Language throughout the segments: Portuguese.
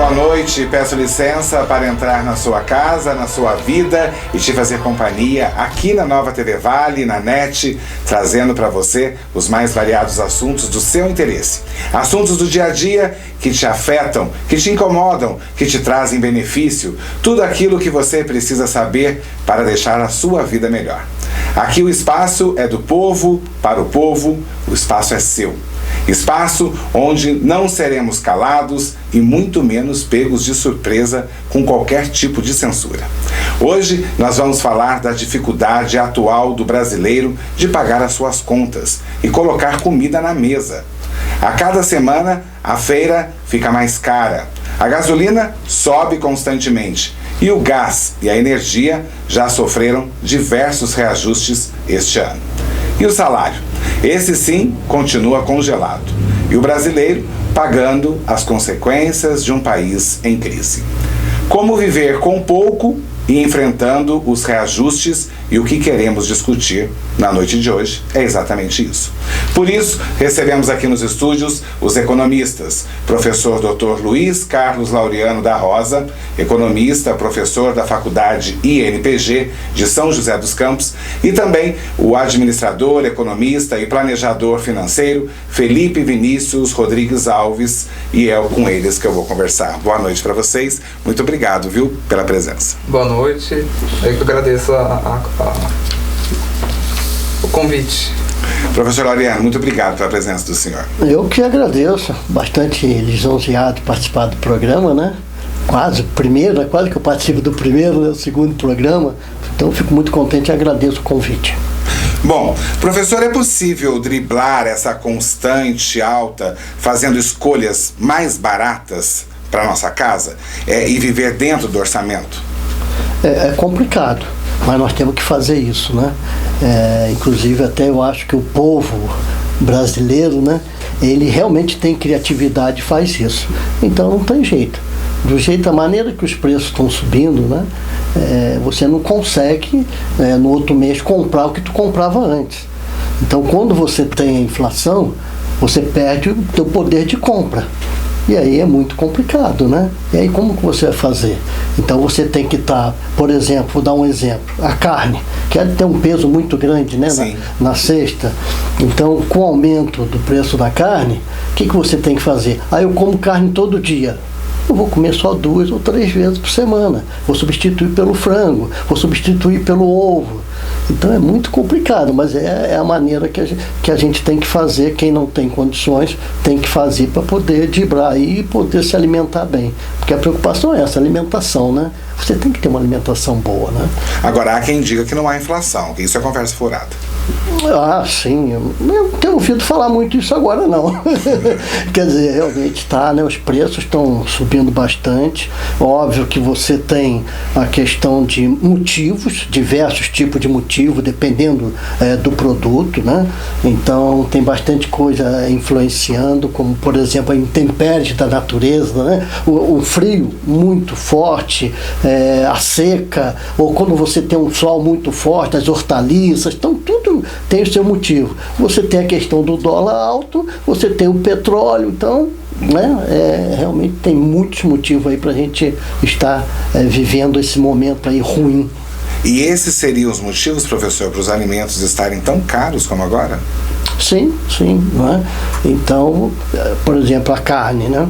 boa noite. Peço licença para entrar na sua casa, na sua vida e te fazer companhia aqui na Nova TV Vale, na NET, trazendo para você os mais variados assuntos do seu interesse. Assuntos do dia a dia que te afetam, que te incomodam, que te trazem benefício. Tudo aquilo que você precisa saber para deixar a sua vida melhor. Aqui o espaço é do povo, para o povo, o espaço é seu. Espaço onde não seremos calados e muito menos pegos de surpresa com qualquer tipo de censura. Hoje nós vamos falar da dificuldade atual do brasileiro de pagar as suas contas e colocar comida na mesa. A cada semana a feira fica mais cara, a gasolina sobe constantemente e o gás e a energia já sofreram diversos reajustes este ano. E o salário? Esse sim continua congelado. E o brasileiro pagando as consequências de um país em crise. Como viver com pouco e enfrentando os reajustes, e o que queremos discutir na noite de hoje é exatamente isso. Por isso, recebemos aqui nos estúdios os economistas, professor Dr. Luiz Carlos Laureano da Rosa, economista, professor da Faculdade INPG de São José dos Campos, e também o administrador, economista e planejador financeiro, Felipe Vinícius Rodrigues Alves, e é com eles que eu vou conversar. Boa noite para vocês, muito obrigado, viu, pela presença. Boa noite, eu agradeço o convite. Professor Laureano, muito obrigado pela presença do senhor. Eu que agradeço, bastante lisonjeado de participar do programa, né? Quase que eu participo do primeiro, né? O segundo programa, então fico muito contente e agradeço o convite. Bom, professor, é possível driblar essa constante alta fazendo escolhas mais baratas para nossa casa e viver dentro do orçamento? É complicado, mas nós temos que fazer isso, né? Inclusive até eu acho que o povo brasileiro, né? Ele realmente tem criatividade e faz isso. Então não tem jeito. Da maneira que os preços estão subindo, né? Você não consegue no outro mês comprar o que tu comprava antes. Então quando você tem a inflação, você perde o teu poder de compra. E aí é muito complicado, né? E aí como que você vai fazer? Então você tem que estar, por exemplo, vou dar um exemplo, a carne, que tem um peso muito grande, né, na cesta. Então, com o aumento do preço da carne, o que você tem que fazer? Eu como carne todo dia. Eu vou comer só 2 ou 3 vezes por semana. Vou substituir pelo frango, vou substituir pelo ovo. Então é muito complicado, mas é a maneira que a gente tem que fazer. Quem não tem condições tem que fazer para poder driblar e poder se alimentar bem. Porque a preocupação é essa, alimentação, né? Você tem que ter uma alimentação boa, né? Agora, há quem diga que não há inflação, que isso é conversa furada. Sim, eu não tenho ouvido falar muito isso agora, não. Quer dizer, realmente está, né? Os preços estão subindo bastante. Óbvio que você tem a questão de motivos, diversos tipos de motivos, dependendo do produto, né? Então, tem bastante coisa influenciando, como, por exemplo, a intempérie da natureza, né? O frio muito forte, a seca, ou quando você tem um sol muito forte, as hortaliças, então tudo tem o seu motivo. Você tem a questão do dólar alto, você tem o petróleo, então, né, realmente tem muitos motivos aí para a gente estar vivendo esse momento aí ruim. E esses seriam os motivos, professor, para os alimentos estarem tão caros como agora? Sim, né? Então, por exemplo, a carne, né?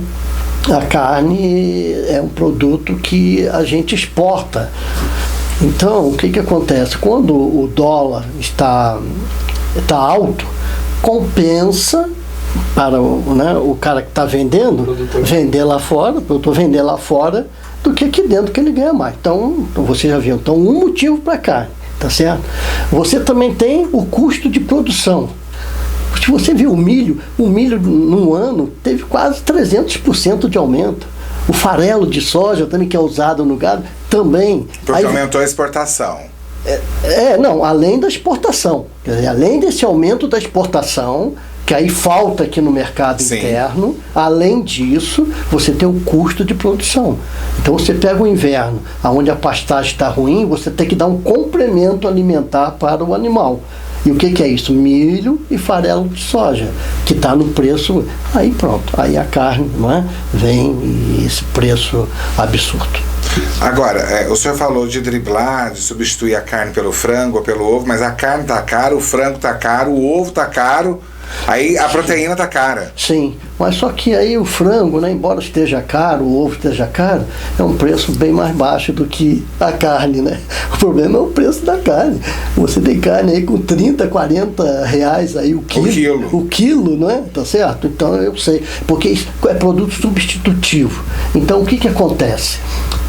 A carne é um produto que a gente exporta. Então, o que acontece? Quando o dólar está alto, compensa para o cara que está vendendo, vender lá fora, do que aqui dentro que ele ganha mais. Então, você já viu. Então, um motivo para carne, tá certo? Você também tem o custo de produção. Se você viu o milho num ano teve quase 300% de aumento. O farelo de soja também, que é usado no gado, também. Porque aumentou a exportação. Não, além da exportação. Quer dizer, além desse aumento da exportação, que aí falta aqui no mercado interno, além disso, você tem o custo de produção. Então você pega o inverno, onde a pastagem está ruim, você tem que dar um complemento alimentar para o animal. E o que é isso? Milho e farelo de soja, que está no preço, aí pronto, aí a carne, não é? Vem e esse preço absurdo. Agora, o senhor falou de driblar, de substituir a carne pelo frango ou pelo ovo, mas a carne está cara, o frango está caro, o ovo está caro, aí a proteína está cara. Sim, mas só que aí o frango, né, embora esteja caro, o ovo esteja caro, é um preço bem mais baixo do que a carne, né? O problema é o preço da carne. Você tem carne aí com 30, 40 reais aí o quilo. O quilo, não é? Tá certo? Então eu sei, porque isso é produto substitutivo. Então o que acontece?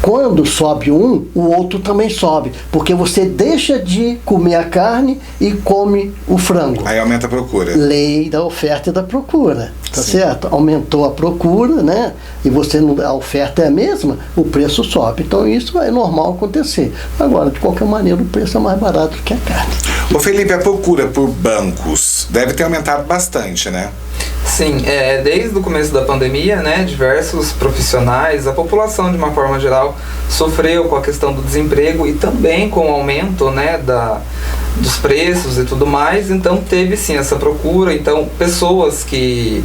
Quando sobe um, o outro também sobe, porque você deixa de comer a carne e come o frango. Aí aumenta a procura. Lei da oferta e da procura, tá certo? Aumentou a procura, né? E você não, a oferta é a mesma, o preço sobe. Então isso é normal acontecer. Agora, de qualquer maneira, o preço é mais barato que a carne. Ô Felipe, a procura por bancos deve ter aumentado bastante, né? Sim, desde o começo da pandemia, né, diversos profissionais, a população de uma forma geral sofreu com a questão do desemprego e também com o aumento, né, dos preços e tudo mais, então teve sim essa procura. Então pessoas que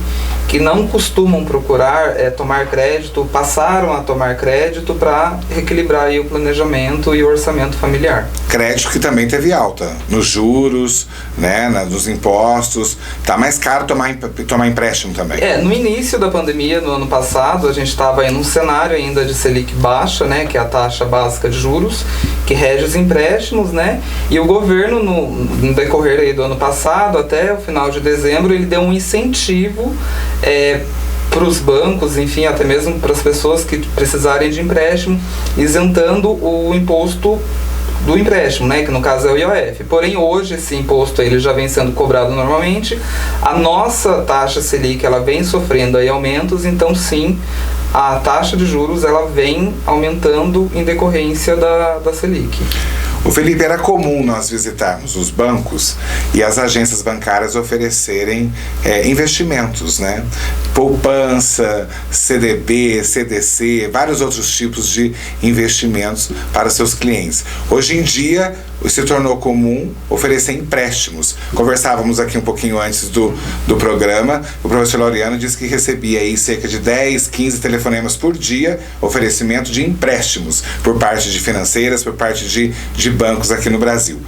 não costumam procurar tomar crédito, passaram a tomar crédito para reequilibrar aí o planejamento e o orçamento familiar. Crédito que também teve alta, nos juros, né, nos impostos, tá mais caro tomar empréstimo também. No início da pandemia, no ano passado, a gente estava em um cenário ainda de Selic baixa, né, que é a taxa básica de juros, que rege os empréstimos, né, e o governo no decorrer aí do ano passado, até o final de dezembro, ele deu um incentivo para os bancos, enfim, até mesmo para as pessoas que precisarem de empréstimo, isentando o imposto do empréstimo, né, que no caso é o IOF. Porém, hoje esse imposto ele já vem sendo cobrado normalmente. A nossa taxa Selic ela vem sofrendo aí aumentos, então sim, a taxa de juros ela vem aumentando em decorrência da Selic. O Felipe, era comum nós visitarmos os bancos e as agências bancárias oferecerem investimentos, né? Poupança, CDB, CDC, vários outros tipos de investimentos para seus clientes. Hoje em dia, se tornou comum oferecer empréstimos. Conversávamos aqui um pouquinho antes do programa, o professor Laureano disse que recebia aí cerca de 10, 15 telefonemas por dia, oferecimento de empréstimos por parte de financeiras, por parte de bancos aqui no Brasil.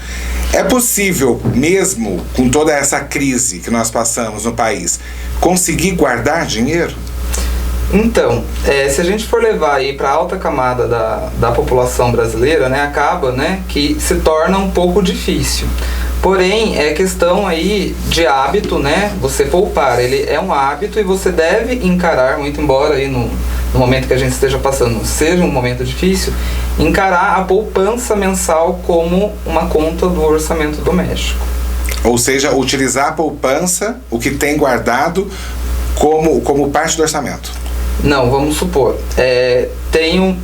É possível, mesmo com toda essa crise que nós passamos no país, conseguir guardar dinheiro? Então, se a gente for levar aí para a alta camada da população brasileira, né, acaba, né, que se torna um pouco difícil. Porém, é questão aí de hábito, né, você poupar, ele é um hábito e você deve encarar, muito embora aí no momento que a gente esteja passando seja um momento difícil, encarar a poupança mensal como uma conta do orçamento doméstico. Ou seja, utilizar a poupança, o que tem guardado, como parte do orçamento. Não, vamos supor,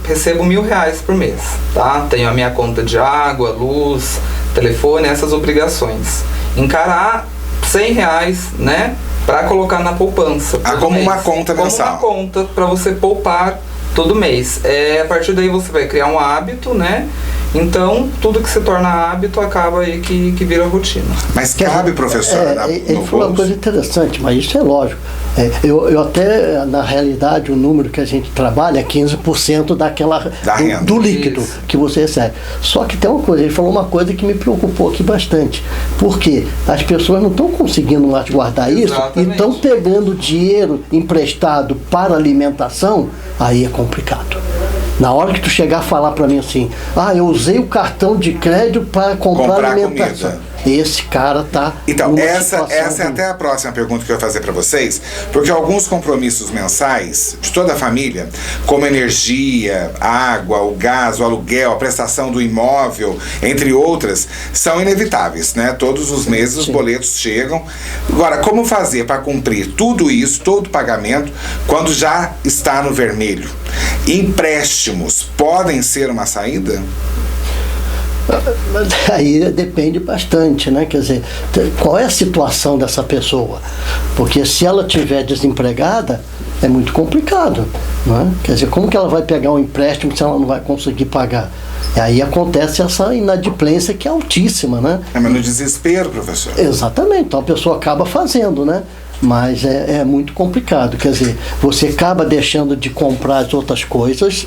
recebo R$1.000 por mês, tá? Tenho a minha conta de água, luz, telefone, essas obrigações. Encarar R$100, né? Para colocar na poupança. Como mês. Uma conta mensal. Como uma conta para você poupar todo mês. A partir daí você vai criar um hábito, né? Então, tudo que se torna hábito acaba aí que vira rotina. Mas cabe, professor, ele falou uma coisa interessante, mas isso é lógico. Eu até, na realidade, o número que a gente trabalha é 15% do líquido que você recebe. Só que tem uma coisa, ele falou uma coisa que me preocupou aqui bastante. Porque as pessoas não estão conseguindo mais guardar isso. Exatamente. E estão pegando dinheiro emprestado para alimentação, aí é complicado. Na hora que tu chegar a falar para mim assim, eu usei o cartão de crédito para comprar alimentação. Comida. Esse cara tá... Então, essa é até a próxima pergunta que eu vou fazer para vocês, porque alguns compromissos mensais de toda a família, como energia, água, o gás, o aluguel, a prestação do imóvel, entre outras, são inevitáveis, né? Todos os meses os boletos chegam. Agora, como fazer para cumprir tudo isso, todo o pagamento, quando já está no vermelho? Empréstimos podem ser uma saída? Aí depende bastante, né? Quer dizer, qual é a situação dessa pessoa? Porque se ela estiver desempregada, é muito complicado, não é? Quer dizer, como que ela vai pegar um empréstimo se ela não vai conseguir pagar? E aí acontece essa inadimplência que é altíssima, né? Mas no desespero, professor. Exatamente, então a pessoa acaba fazendo, né? Mas é muito complicado, quer dizer, você acaba deixando de comprar as outras coisas,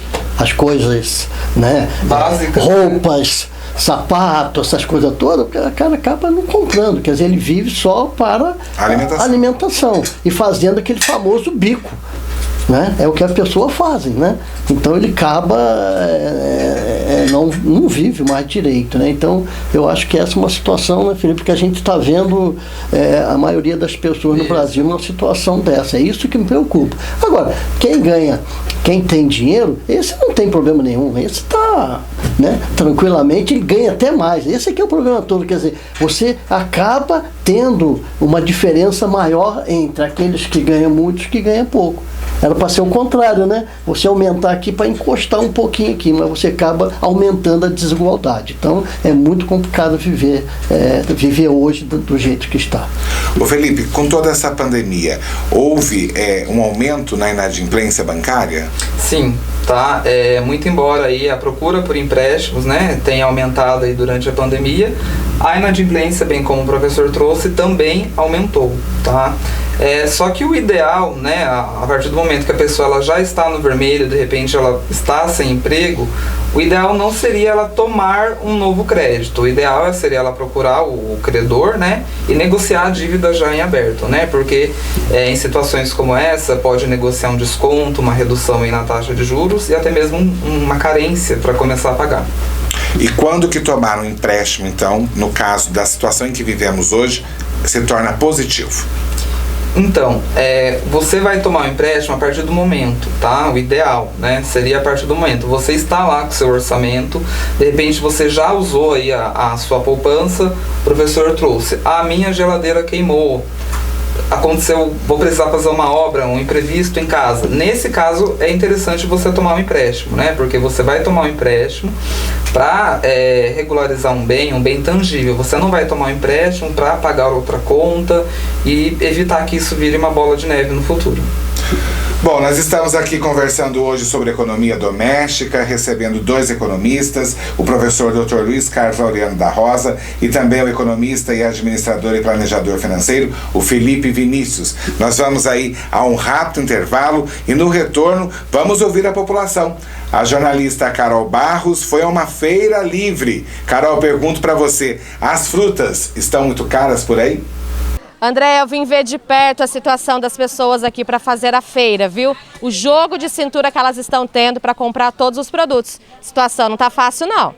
né? Básicas. Roupas, sapatos, essas coisas todas, o cara acaba não comprando, quer dizer, ele vive só para alimentação e fazendo aquele famoso bico, né? É o que as pessoas fazem, né? Então ele acaba não vive mais direito, né? Então eu acho que essa é uma situação, né, Felipe, que a gente está vendo a maioria das pessoas no Brasil numa situação dessa. É isso que me preocupa. Agora, quem tem dinheiro, esse não tem problema nenhum, esse está, né, tranquilamente, ele ganha até mais. Esse aqui é o problema todo, quer dizer, você acaba tendo uma diferença maior entre aqueles que ganham muito e os que ganham pouco. Era para ser o contrário, né? Você aumentar aqui para encostar um pouquinho aqui, mas você acaba aumentando a desigualdade. Então é muito complicado viver hoje do jeito que está. Ô Felipe, com toda essa pandemia, houve um aumento na inadimplência bancária? Sim, tá? Muito embora aí a procura por empréstimos, né, tenha aumentado aí durante a pandemia, a inadimplência, bem como o professor trouxe, também aumentou, tá? Só que o ideal, né, a partir do momento que a pessoa ela já está no vermelho, de repente ela está sem emprego, o ideal não seria ela tomar um novo crédito. O ideal seria ela procurar o credor, né, e negociar a dívida já em aberto, né, porque em situações como essa pode negociar um desconto, uma redução aí na taxa de juros e até mesmo uma carência para começar a pagar. E quando que tomar um empréstimo, então, no caso da situação em que vivemos hoje, se torna positivo? Então, você vai tomar um empréstimo a partir do momento, tá? O ideal, né, seria a partir do momento. Você está lá com o seu orçamento, de repente você já usou aí a sua poupança, o professor trouxe, a minha geladeira queimou, aconteceu, vou precisar fazer uma obra, um imprevisto em casa. Nesse caso, é interessante você tomar um empréstimo, né? Porque você vai tomar um empréstimo para regularizar um bem tangível. Você não vai tomar um empréstimo para pagar outra conta e evitar que isso vire uma bola de neve no futuro. Bom, nós estamos aqui conversando hoje sobre economia doméstica, recebendo dois economistas, o professor Dr. Luiz Carlos Laureano da Rosa e também o economista e administrador e planejador financeiro, o Felipe Vinícius. Nós vamos aí a um rápido intervalo e no retorno vamos ouvir a população. A jornalista Carol Barros foi a uma feira livre. Carol, pergunto para você, as frutas estão muito caras por aí? André, eu vim ver de perto a situação das pessoas aqui para fazer a feira, viu? O jogo de cintura que elas estão tendo para comprar todos os produtos. A situação não tá fácil, não.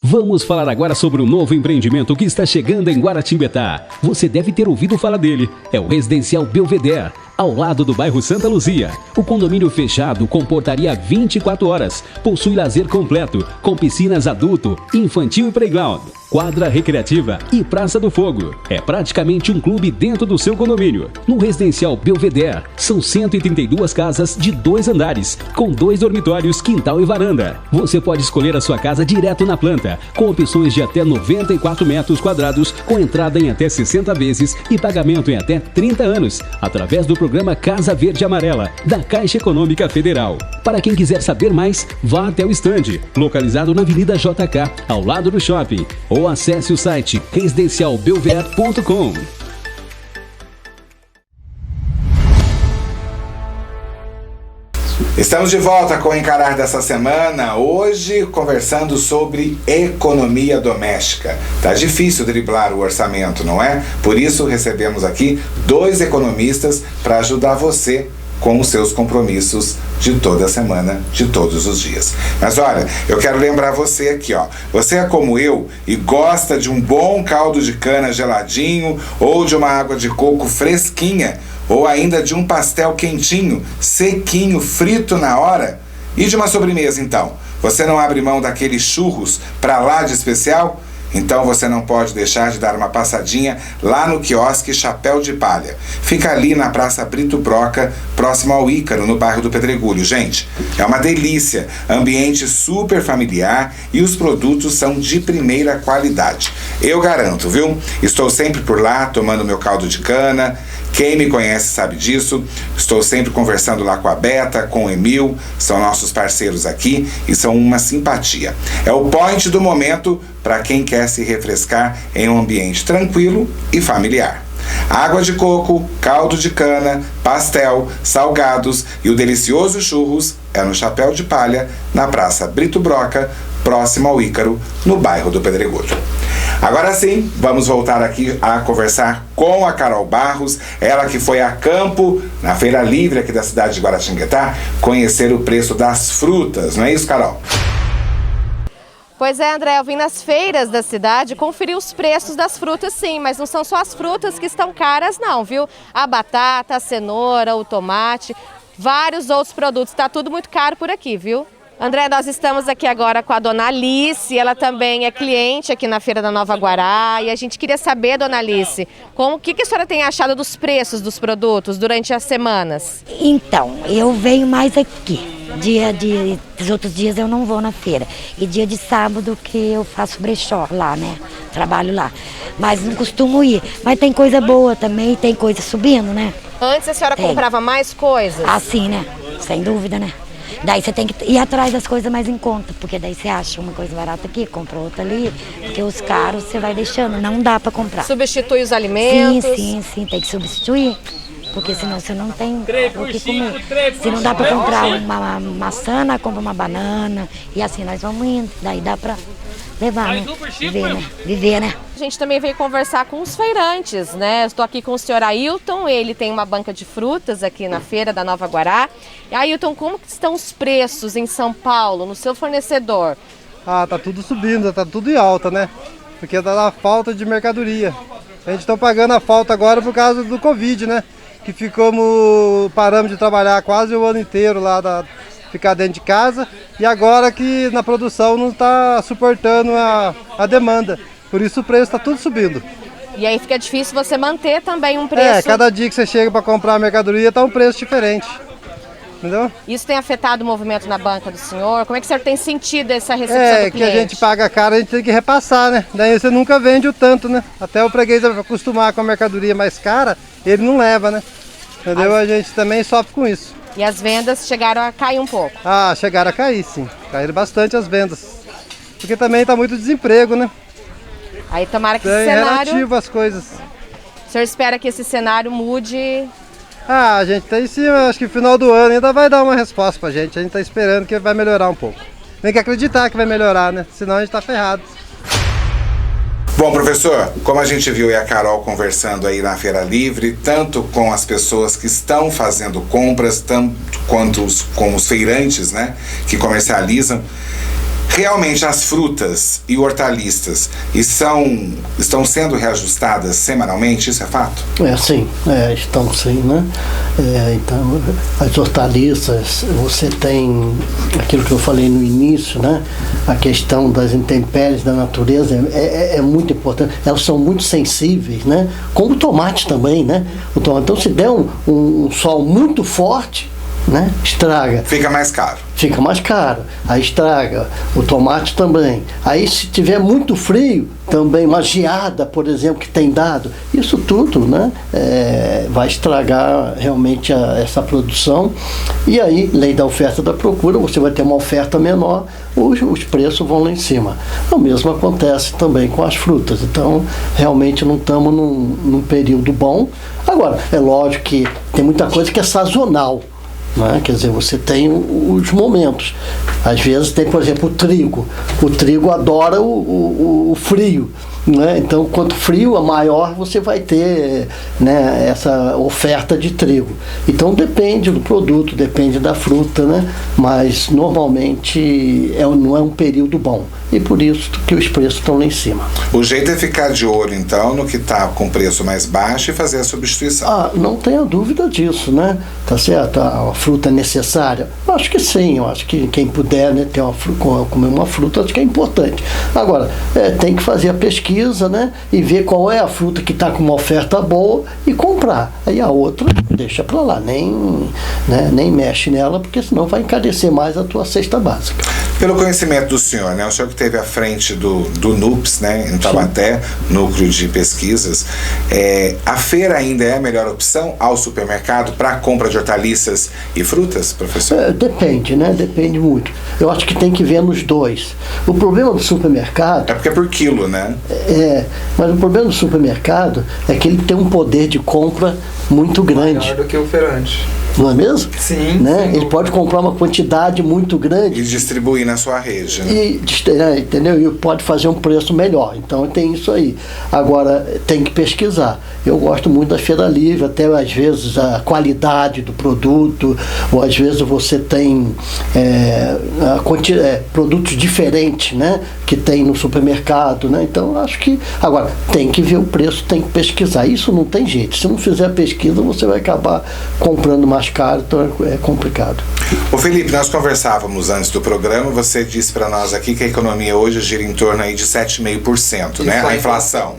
Vamos falar agora sobre o novo empreendimento que está chegando em Guaratinguetá. Você deve ter ouvido falar dele. É o Residencial Belvedere, ao lado do bairro Santa Luzia. O condomínio fechado comportaria 24 horas. Possui lazer completo, com piscinas adulto, infantil e playground, quadra recreativa e Praça do Fogo. É praticamente um clube dentro do seu condomínio. No Residencial Belvedere, são 132 casas de 2 andares, com 2 dormitórios, quintal e varanda. Você pode escolher a sua casa direto na planta, com opções de até 94 metros quadrados, com entrada em até 60 vezes e pagamento em até 30 anos, através do programa Casa Verde Amarela, da Caixa Econômica Federal. Para quem quiser saber mais, vá até o estande, localizado na Avenida JK, ao lado do shopping, ou acesse o site residencialbelvedere.com. Estamos de volta com o Encarar dessa semana, hoje conversando sobre economia doméstica. Tá difícil driblar o orçamento, não é? Por isso recebemos aqui 2 economistas para ajudar você com os seus compromissos de toda semana, de todos os dias. Mas olha, eu quero lembrar você aqui, ó. Você é como eu e gosta de um bom caldo de cana geladinho ou de uma água de coco fresquinha ou ainda de um pastel quentinho, sequinho, frito na hora? E de uma sobremesa, então? Você não abre mão daqueles churros pra lá de especial? Então você não pode deixar de dar uma passadinha lá no quiosque Chapéu de Palha. Fica ali na Praça Brito Broca, próximo ao Ícaro, no bairro do Pedregulho. Gente, é uma delícia, ambiente super familiar e os produtos são de primeira qualidade. Eu garanto, viu? Estou sempre por lá, tomando meu caldo de cana. Quem me conhece sabe disso. Estou sempre conversando lá com a Beta, com o Emil, são nossos parceiros aqui e são uma simpatia. É o point do momento para quem quer se refrescar em um ambiente tranquilo e familiar. Água de coco, caldo de cana, pastel, salgados e o delicioso churros é no Chapéu de Palha, na Praça Brito Broca, próximo ao Ícaro, no bairro do Pedregulho. Agora sim, vamos voltar aqui a conversar com a Carol Barros, ela que foi a campo, na Feira Livre aqui da cidade de Guaratinguetá, conhecer o preço das frutas, não é isso, Carol? Pois é, André, eu vim nas feiras da cidade conferir os preços das frutas, sim, mas não são só as frutas que estão caras não, viu? A batata, a cenoura, o tomate, vários outros produtos, tá tudo muito caro por aqui, viu? André, nós estamos aqui agora com a dona Alice, ela também é cliente aqui na Feira da Nova Guará e a gente queria saber, dona Alice, o que a senhora tem achado dos preços dos produtos durante as semanas? Então, eu venho mais aqui, os outros dias eu não vou na feira e dia de sábado que eu faço brechó lá, né, trabalho lá, mas não costumo ir, mas tem coisa boa também, tem coisa subindo, né. Antes a senhora comprava mais coisas? Assim, né, sem dúvida, né. Daí você tem que ir atrás das coisas mais em conta, porque daí você acha uma coisa barata aqui, compra outra ali, porque os caros você vai deixando, não dá para comprar. Substitui os alimentos? Sim, tem que substituir, porque senão você não tem o que comer. Se não dá para comprar uma maçã, compra uma banana, e assim nós vamos indo, daí dá para levar, né? Viver, né? A gente também veio conversar com os feirantes, né? Estou aqui com o senhor Ailton, ele tem uma banca de frutas aqui na Feira da Nova Guará. E Ailton, como que estão os preços em São Paulo, no seu fornecedor? Ah, tá tudo subindo, tá tudo em alta, né? Porque tá na falta de mercadoria. A gente tá pagando a falta agora por causa do Covid, né? Que paramos de trabalhar quase o ano inteiro lá, ficar dentro de casa. E agora que na produção não está suportando a demanda. Por isso o preço está tudo subindo. E aí fica difícil você manter também um preço. Cada dia que você chega para comprar a mercadoria está um preço diferente. Entendeu? Isso tem afetado o movimento na banca do senhor? Como é que o senhor tem sentido essa recepção do cliente? Que a gente paga caro, a gente tem que repassar, né? Daí você nunca vende o tanto, né? Até o freguês acostumar com a mercadoria mais cara, ele não leva, né? Entendeu? A gente também sofre com isso. E as vendas chegaram a cair um pouco? Ah, chegaram a cair, sim. Caíram bastante as vendas. Porque também está muito desemprego, né? Aí tomara que esse cenário... relativo as coisas. O senhor espera que esse cenário mude? Ah, a gente tá em cima, acho que no final do ano ainda vai dar uma resposta pra gente. A gente tá esperando que vai melhorar um pouco. Tem que acreditar que vai melhorar, né? Senão a gente tá ferrado. Bom, professor, como a gente viu e a Carol conversando aí na Feira Livre, tanto com as pessoas que estão fazendo compras, tanto quanto com os feirantes, né, que comercializam, realmente as frutas e hortaliças estão sendo reajustadas semanalmente, isso é fato? Sim, estão sim, né? Então, as hortaliças, você tem aquilo que eu falei no início, né? A questão das intempéries da natureza é muito importante, elas são muito sensíveis, né? Como o tomate também, né? Então, se der um sol muito forte, né? Estraga. Fica mais caro. Fica mais caro, aí estraga, o tomate também. Aí se tiver muito frio, também uma geada, por exemplo, que tem dado, isso tudo, né, vai estragar realmente essa produção. E aí, lei da oferta e da procura, você vai ter uma oferta menor, os preços vão lá em cima. O mesmo acontece também com as frutas, então realmente não estamos num período bom. Agora, é lógico que tem muita coisa que é sazonal. Né? Quer dizer, você tem os momentos. Às vezes tem, por exemplo, o trigo. O trigo adora o frio. né? Então, quanto frio, maior você vai ter, né, essa oferta de trigo. Então, depende do produto, depende da fruta, né? Mas normalmente não é um período bom. E por isso que os preços estão lá em cima. O jeito é ficar de olho, então, no que está com preço mais baixo e fazer a substituição. Não tenha dúvida disso, né? Tá certo? A fruta é necessária? Eu acho que sim. Eu acho que quem puder, né, ter comer uma fruta, acho que é importante. Agora, tem que fazer a pesquisa, né? E ver qual é a fruta que está com uma oferta boa e comprar. Aí a outra, deixa para lá. Nem mexe nela, porque senão vai encarecer mais a tua cesta básica. Pelo conhecimento do senhor, né? O senhor que esteve à frente do NUPS, né? Em Taubaté, Núcleo de Pesquisas, a feira ainda é a melhor opção ao supermercado para a compra de hortaliças e frutas, professor? Depende, né? Depende muito. Eu acho que tem que ver nos dois. O problema do supermercado... É porque é por quilo, né? Mas o problema do supermercado é que ele tem um poder de compra muito grande. Maior do que o feirante. Não é mesmo? Sim. Né? Ele pode comprar uma quantidade muito grande. E distribuir na sua rede, né? Entendeu? E pode fazer um preço melhor. Então tem isso aí. Agora, tem que pesquisar. Eu gosto muito da feira livre, até às vezes a qualidade do produto, ou às vezes você tem produtos diferentes, né? Que tem no supermercado, né? Então acho que... Agora, tem que ver o preço, tem que pesquisar. Isso não tem jeito. Se não fizer a pesquisa, você vai acabar comprando mais caro, então é complicado. Ô Felipe, nós conversávamos antes do programa, você disse para nós aqui que a economia hoje gira em torno aí de 7,5%, né? A inflação.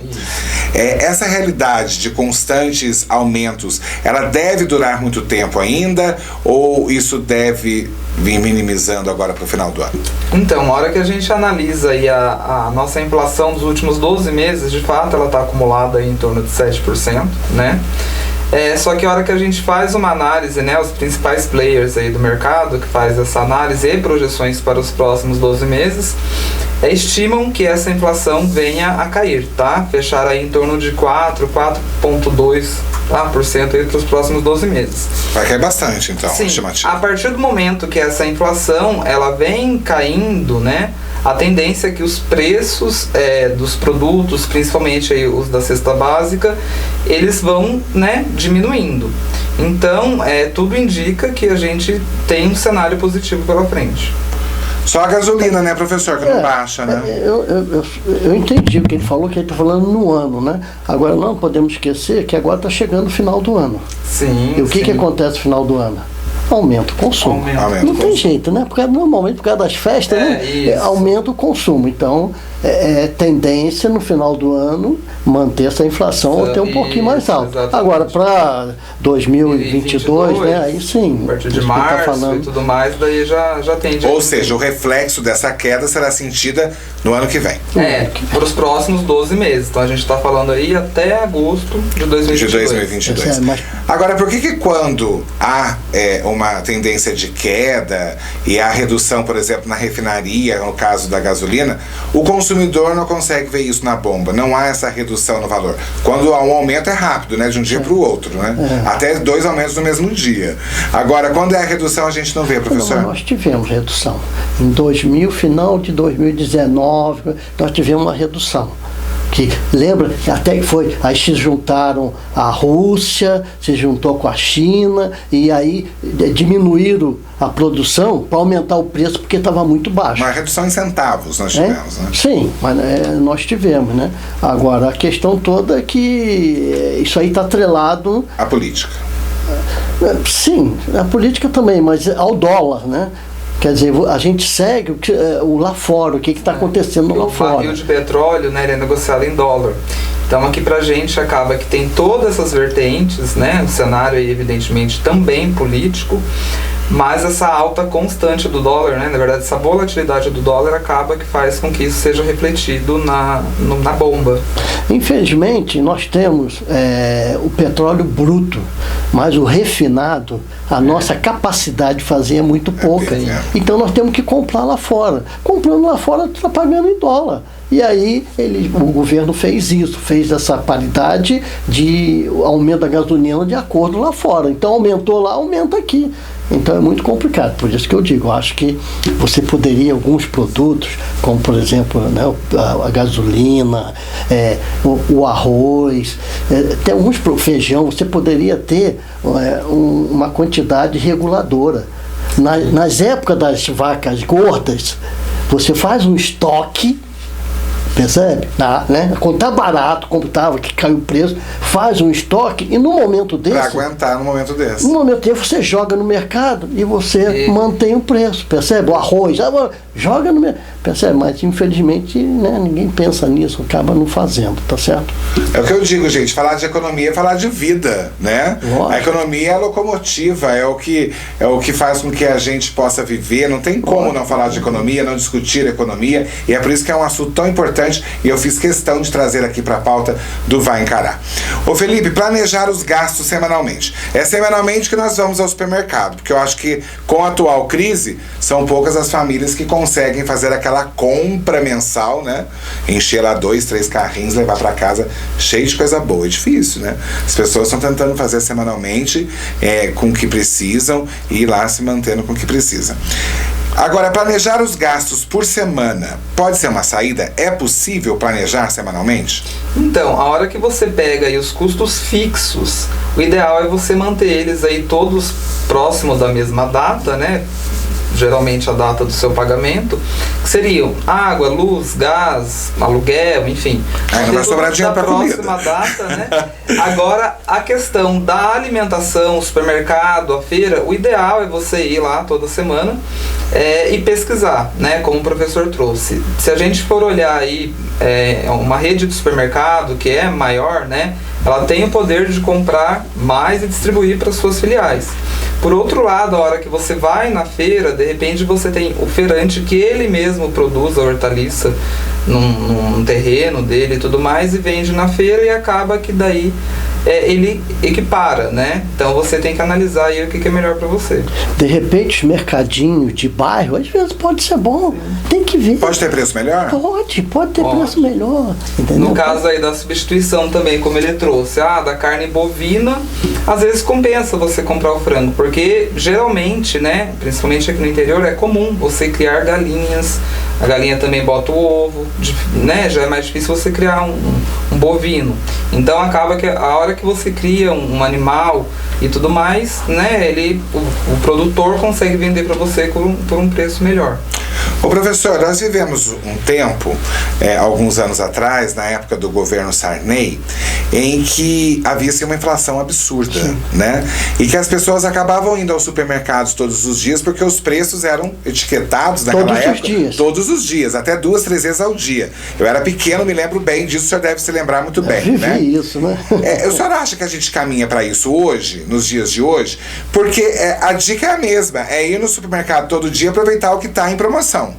Essa realidade de constantes aumentos, ela deve durar muito tempo ainda, ou isso deve vir minimizando agora para o final do ano? Então, a hora que a gente analisa aí a nossa inflação dos últimos 12 meses, de fato ela está acumulada aí em torno de 7%, né? Só que a hora que a gente faz uma análise, né, os principais players aí do mercado que faz essa análise e projeções para os próximos 12 meses, estimam que essa inflação venha a cair, tá? Fechar aí em torno de 4,2% aí para os próximos 12 meses. Vai cair bastante, então, Sim, estimativa. a partir do momento que essa inflação, ela vem caindo, né? A tendência é que os preços dos produtos, principalmente aí os da cesta básica, eles vão, né, diminuindo. Então, tudo indica que a gente tem um cenário positivo pela frente. Só a gasolina, né, professor, que não baixa, né? Eu entendi o que ele falou, que ele está falando no ano, né? Agora, não podemos esquecer que agora está chegando o final do ano. Sim. E o que acontece no final do ano? Aumenta o consumo. Não tem jeito, né? Porque normalmente, por causa das festas, né? Aumenta o consumo. Então, tendência no final do ano manter essa inflação ou até um pouquinho mais alta. Exatamente. Agora, para 2022, né? Aí sim. A partir de março e tudo mais, daí já tende. Ou seja, o reflexo dessa queda será sentida no ano que vem. Para os próximos 12 meses. Então a gente está falando aí até agosto de 2022. Agora, por que quando há uma tendência de queda e há redução, por exemplo, na refinaria, no caso da gasolina, o consumidor não consegue ver isso na bomba? Não há essa redução no valor. Quando há um aumento é rápido, né? De um dia para o outro, né? Até 2 aumentos no mesmo dia. Agora, quando é a redução, a gente não vê, professor? Nós tivemos redução. Em final de 2019, nós tivemos uma redução. Que, lembra, até que foi, aí se juntaram a Rússia, se juntou com a China, e aí diminuíram a produção para aumentar o preço, porque estava muito baixo. Uma redução em centavos nós tivemos, né? Sim, mas nós tivemos, né? Agora, a questão toda é que isso aí está atrelado... à política. Sim, a política também, mas ao dólar, né? Quer dizer, a gente segue o lá fora, o que está acontecendo lá fora. O barril de petróleo, né, ele é negociado em dólar. Então aqui pra gente acaba que tem todas essas vertentes, né? O cenário aí evidentemente também político, mas essa alta constante do dólar, né? Na verdade, essa volatilidade do dólar acaba que faz com que isso seja refletido na bomba. Infelizmente, nós temos o petróleo bruto, mas o refinado, a nossa capacidade de fazer é muito pouca. Então nós temos que comprar lá fora. Comprando lá fora, está pagando em dólar. E aí o governo fez isso, fez essa paridade de aumento da gasolina de acordo lá fora. Então aumentou lá, aumenta aqui. Então é muito complicado, por isso que eu digo, eu acho que você poderia, alguns produtos, como por exemplo, né, a gasolina, o arroz, até alguns feijão, você poderia ter uma quantidade reguladora. Nas épocas das vacas gordas, você faz um estoque, percebe? Né? Quando está barato, como estava, que caiu o preço, faz um estoque e no momento desse... Para aguentar no momento desse. No momento desse você joga no mercado e você mantém o preço, percebe? O arroz, joga no mercado, percebe? Mas infelizmente, né, ninguém pensa nisso, acaba não fazendo, tá certo? É o que eu digo, gente, falar de economia é falar de vida, né? Lógico. A economia é a locomotiva, é o que faz com que a gente possa viver, não tem como não falar de economia, não discutir economia, e é por isso que é um assunto tão importante e eu fiz questão de trazer aqui para a pauta do Vai Encarar. Ô Felipe, planejar os gastos semanalmente. É semanalmente que nós vamos ao supermercado, porque eu acho que com a atual crise, são poucas as famílias que conseguem fazer aquela compra mensal, né? Encher lá 2, 3 carrinhos, levar para casa cheio de coisa boa. É difícil, né? As pessoas estão tentando fazer semanalmente com o que precisam e ir lá se mantendo com o que precisam. Agora, planejar os gastos por semana pode ser uma saída? É possível planejar semanalmente? Então, a hora que você pega aí os custos fixos, o ideal é você manter eles aí todos próximos da mesma data, né? Geralmente a data do seu pagamento, que seriam água, luz, gás, aluguel, enfim. Não vai sobrar dinheiro para comida. Próxima data, né? Agora, a questão da alimentação, o supermercado, a feira, o ideal é você ir lá toda semana e pesquisar, né? Como o professor trouxe. Se a gente for olhar aí uma rede de supermercado que é maior, né? Ela tem o poder de comprar mais e distribuir para suas filiais. Por outro lado, a hora que você vai na feira, de repente você tem o feirante que ele mesmo produz a hortaliça num terreno dele e tudo mais e vende na feira e acaba que daí ele equipara, né? Então você tem que analisar aí o que é melhor para você. De repente, mercadinho de bairro, às vezes pode ser bom. Tem que ver. Pode ter preço melhor? Pode ter preço melhor. Entendeu? No caso aí da substituição também, como ele trouxe, da carne bovina, às vezes compensa você comprar o frango, porque geralmente, né, principalmente aqui no interior, é comum você criar galinhas. A galinha também bota o ovo, né? Já é mais difícil você criar um bovino. Então acaba que a hora que você cria um animal e tudo mais, né? O produtor consegue vender para você por um preço melhor. Ô professor, nós vivemos um tempo, alguns anos atrás, na época do governo Sarney, em que havia-se uma inflação absurda, né? E que as pessoas acabavam indo aos supermercados todos os dias porque os preços eram etiquetados naquela época. Todos os dias, até 2, 3 vezes ao dia. Eu era pequeno, me lembro bem disso, o senhor deve se lembrar muito bem, né? Isso, né? O senhor acha que a gente caminha para isso hoje, nos dias de hoje? Porque a dica é a mesma, é ir no supermercado todo dia e aproveitar o que está em promoção.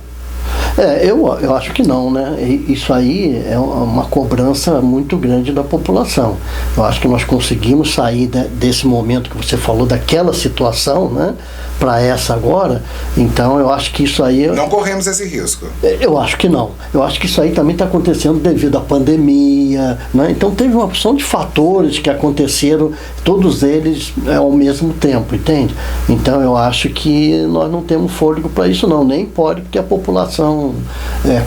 Eu acho que não, né? Isso aí é uma cobrança muito grande da população. Eu acho que nós conseguimos sair desse momento que você falou, daquela situação, né? Para essa agora. Então eu acho que isso aí... Não corremos esse risco. Eu acho que não. Eu acho que isso aí também está acontecendo devido à pandemia, né? Então teve uma opção de fatores que aconteceram, todos eles ao mesmo tempo, entende? Então eu acho que nós não temos fôlego para isso não, nem pode, porque a população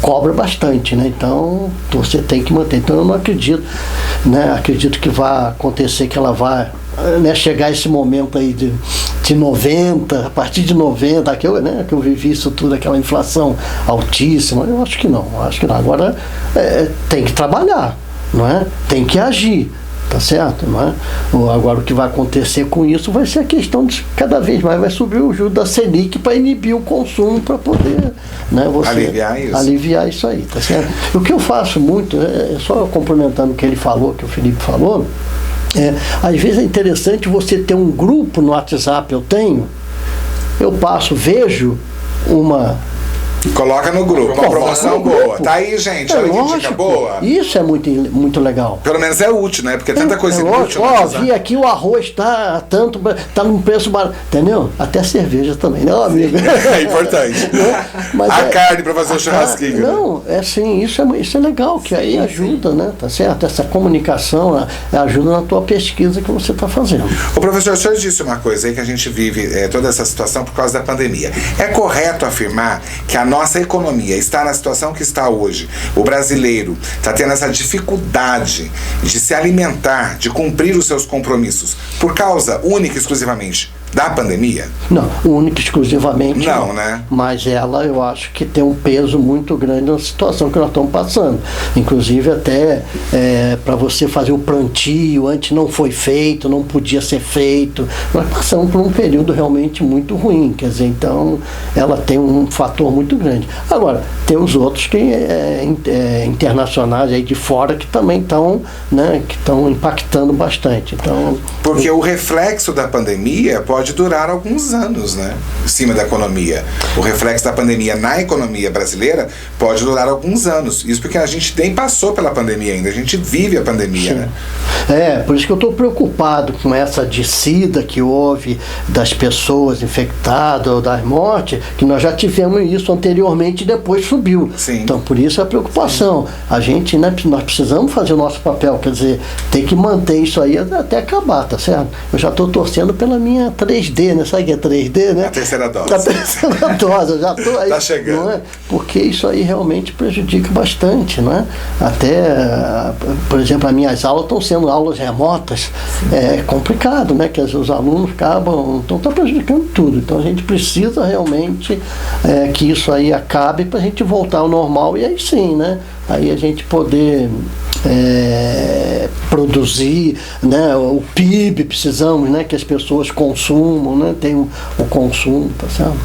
cobra bastante, né? Então você tem que manter. Então eu não acredito, né? Acredito que vai acontecer, que ela vai, né, chegar esse momento aí de 90, a partir de 90, que eu vivi isso tudo, aquela inflação altíssima. Eu acho que não. Agora tem que trabalhar, não é? Tem que agir, tá certo? Não é? Agora o que vai acontecer com isso vai ser a questão de cada vez mais vai subir o juro da Selic para inibir o consumo, para poder, né, você aliviar isso aí, tá certo? O que eu faço muito, só complementando o que ele falou, que o Felipe falou, às vezes é interessante você ter um grupo no WhatsApp. Eu passo, vejo uma Coloca no grupo, uma promoção boa. Tá aí, gente, olha que dica boa. Isso é muito legal. Pelo menos é útil, né? Porque tanta coisa inútil. Vi aqui o arroz tá num preço barato, entendeu? Até a cerveja também, né, amigo? É importante. Mas a carne para fazer o churrasquinho. Não, é assim, isso é legal, que aí ajuda, né? Tá certo? Essa comunicação ajuda na tua pesquisa que você está fazendo. O professor, o senhor disse uma coisa aí, que a gente vive toda essa situação por causa da pandemia. É correto afirmar que a nossa economia está na situação que está hoje? O brasileiro está tendo essa dificuldade de se alimentar, de cumprir os seus compromissos por causa única e exclusivamente da pandemia? Não, única e exclusivamente não, né? Mas ela, eu acho que tem um peso muito grande na situação que nós estamos passando. Inclusive até para você fazer o plantio, antes não foi feito, não podia ser feito. Nós passamos por um período realmente muito ruim, quer dizer, então ela tem um fator muito grande. Agora, tem os outros que internacionais aí de fora que também estão, né, que estão impactando bastante. Então, porque o reflexo da pandemia pode durar alguns anos, né? Em cima da economia. O reflexo da pandemia na economia brasileira pode durar alguns anos. Isso porque a gente nem passou pela pandemia ainda, a gente vive a pandemia, né? Por isso que eu estou preocupado com essa descida que houve das pessoas infectadas ou das mortes, que nós já tivemos isso anteriormente e depois subiu. Sim. Então, por isso a preocupação. Sim. A gente, né, nós precisamos fazer o nosso papel, quer dizer, tem que manter isso aí até acabar, tá certo? Eu já estou torcendo pela minha 3D, né? Sabe o que é 3D, né? A terceira dose. A terceira dose, eu já estou aí. Tá chegando. Não é? Porque isso aí realmente prejudica bastante, não é? Até, por exemplo, as minhas aulas estão sendo aulas remotas. É complicado, né? Que os alunos acabam, então está prejudicando tudo. Então a gente precisa realmente que isso aí acabe para a gente voltar ao normal e aí sim, né? Aí a gente poder produzir, né, o PIB, precisamos, né, que as pessoas consumam, né, tem o consumo, tá certo?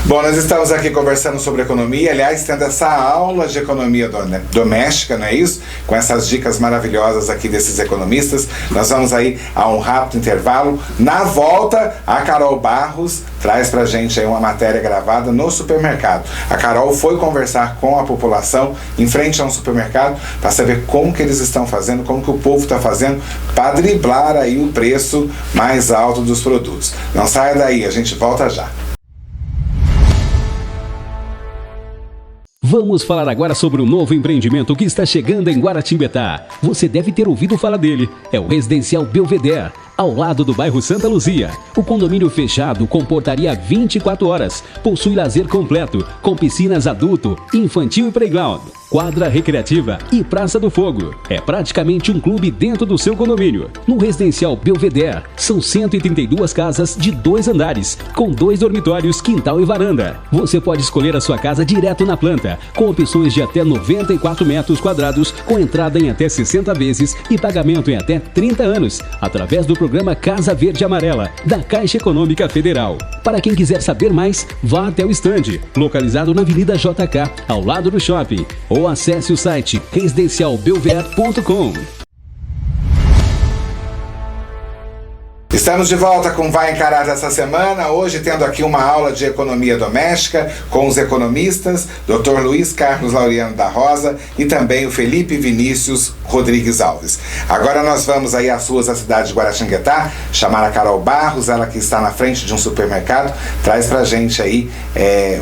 Bom, nós estamos aqui conversando sobre economia, aliás, tendo essa aula de economia doméstica, não é isso? Com essas dicas maravilhosas aqui desses economistas. Nós vamos aí a um rápido intervalo. Na volta, a Carol Barros traz pra gente aí uma matéria gravada no supermercado. A Carol foi conversar com a população em frente a um supermercado para saber como que eles estão fazendo, como que o povo está fazendo para driblar aí o preço mais alto dos produtos. Não saia daí, a gente volta já. Vamos falar agora sobre um novo empreendimento que está chegando em Guaratinguetá. Você deve ter ouvido falar dele. É o Residencial Belvedere, ao lado do bairro Santa Luzia. O condomínio fechado com portaria 24 horas. Possui lazer completo, com piscinas adulto, infantil e playground, quadra recreativa e Praça do Fogo. É praticamente um clube dentro do seu condomínio. No Residencial Belvedere, são 132 casas de 2 andares, com 2 dormitórios, quintal e varanda. Você pode escolher a sua casa direto na planta, com opções de até 94 metros quadrados, com entrada em até 60 vezes e pagamento em até 30 anos, através do programa Casa Verde Amarela, da Caixa Econômica Federal. Para quem quiser saber mais, vá até o estande, localizado na Avenida JK, ao lado do shopping, ou acesse o site residencialbelvedere.com. Estamos de volta com Vai Encarar dessa semana, hoje tendo aqui uma aula de economia doméstica com os economistas, Dr. Luiz Carlos Laureano da Rosa e também o Felipe Vinícius Rodrigues Alves. Agora nós vamos aí às ruas da cidade de Guaratinguetá, chamar a Carol Barros, ela que está na frente de um supermercado, traz pra gente aí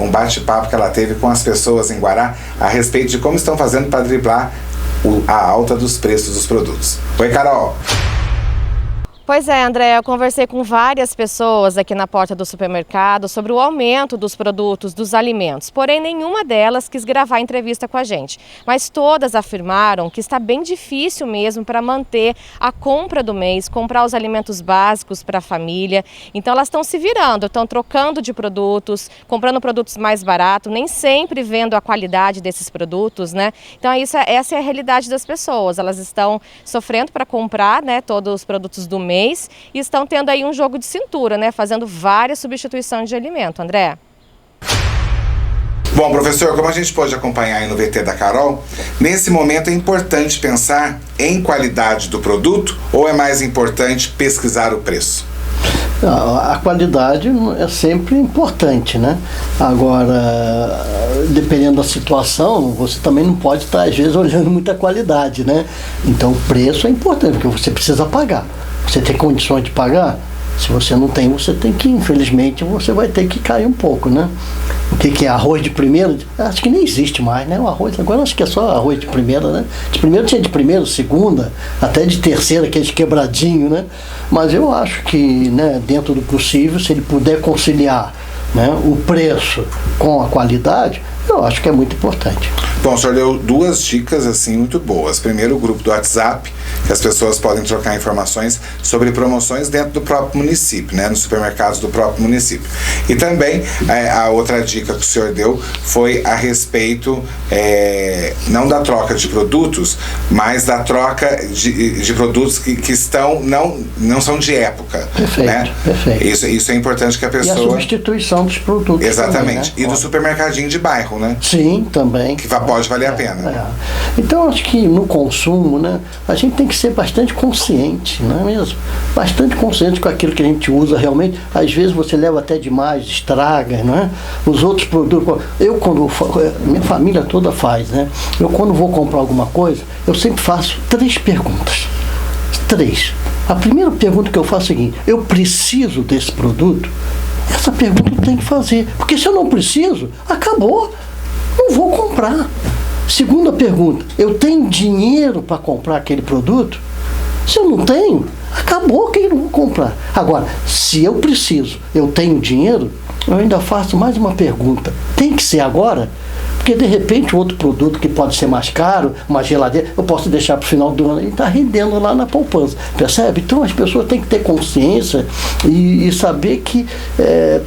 um bate-papo que ela teve com as pessoas em Guará a respeito de como estão fazendo para driblar a alta dos preços dos produtos. Oi, Carol! Pois é, André, eu conversei com várias pessoas aqui na porta do supermercado sobre o aumento dos produtos, dos alimentos. Porém, nenhuma delas quis gravar entrevista com a gente. Mas todas afirmaram que está bem difícil mesmo para manter a compra do mês, comprar os alimentos básicos para a família. Então, elas estão se virando, estão trocando de produtos, comprando produtos mais baratos, nem sempre vendo a qualidade desses produtos, né? Então, essa é a realidade das pessoas. Elas estão sofrendo para comprar, né, todos os produtos do mês. E estão tendo aí um jogo de cintura, né? Fazendo várias substituições de alimento, André. Bom, professor, como a gente pode acompanhar aí no VT da Carol, nesse momento é importante pensar em qualidade do produto ou é mais importante pesquisar o preço? A qualidade é sempre importante, né? Agora, dependendo da situação, você também não pode estar, às vezes, olhando muita qualidade, né? Então, o preço é importante, porque você precisa pagar. Você tem condições de pagar? Se você não tem, você tem que, infelizmente, você vai ter que cair um pouco, né? O que é arroz de primeira? Acho que nem existe mais, né? O arroz, agora acho que é só arroz de primeira, né? De primeiro tinha de primeira, segunda, até de terceira, aqueles quebradinho, né? Mas eu acho que, né, dentro do possível, se ele puder conciliar, né, o preço com a qualidade, eu acho que é muito importante. Bom, o senhor deu 2 dicas assim muito boas. Primeiro, o grupo do WhatsApp, que as pessoas podem trocar informações sobre promoções dentro do próprio município, né, nos supermercados do próprio município. E também a outra dica que o senhor deu foi a respeito não da troca de produtos, mas da troca de produtos que estão não são de época. Perfeito, né? Perfeito. Isso é importante que a pessoa... E a substituição dos produtos. Exatamente. Também, né? E do supermercadinho de bairro, né? Sim, também. Que pode valer a pena. Então, acho que no consumo, né, a gente tem que ser bastante consciente, não é mesmo? Bastante consciente com aquilo que a gente usa realmente. Às vezes você leva até demais, estraga, não é? Os outros produtos... minha família toda faz, né? Eu, quando vou comprar alguma coisa, eu sempre faço 3 perguntas. 3. A primeira pergunta que eu faço é a seguinte: eu preciso desse produto? Essa pergunta eu tenho que fazer, porque se eu não preciso, acabou, não vou comprar. Segunda pergunta: eu tenho dinheiro para comprar aquele produto? Se eu não tenho, acabou que eu não vou comprar. Agora, se eu preciso, eu tenho dinheiro, eu ainda faço mais uma pergunta: tem que ser agora? Porque de repente outro produto que pode ser mais caro, uma geladeira, eu posso deixar para o final do ano e está rendendo lá na poupança, percebe? Então as pessoas têm que ter consciência e saber que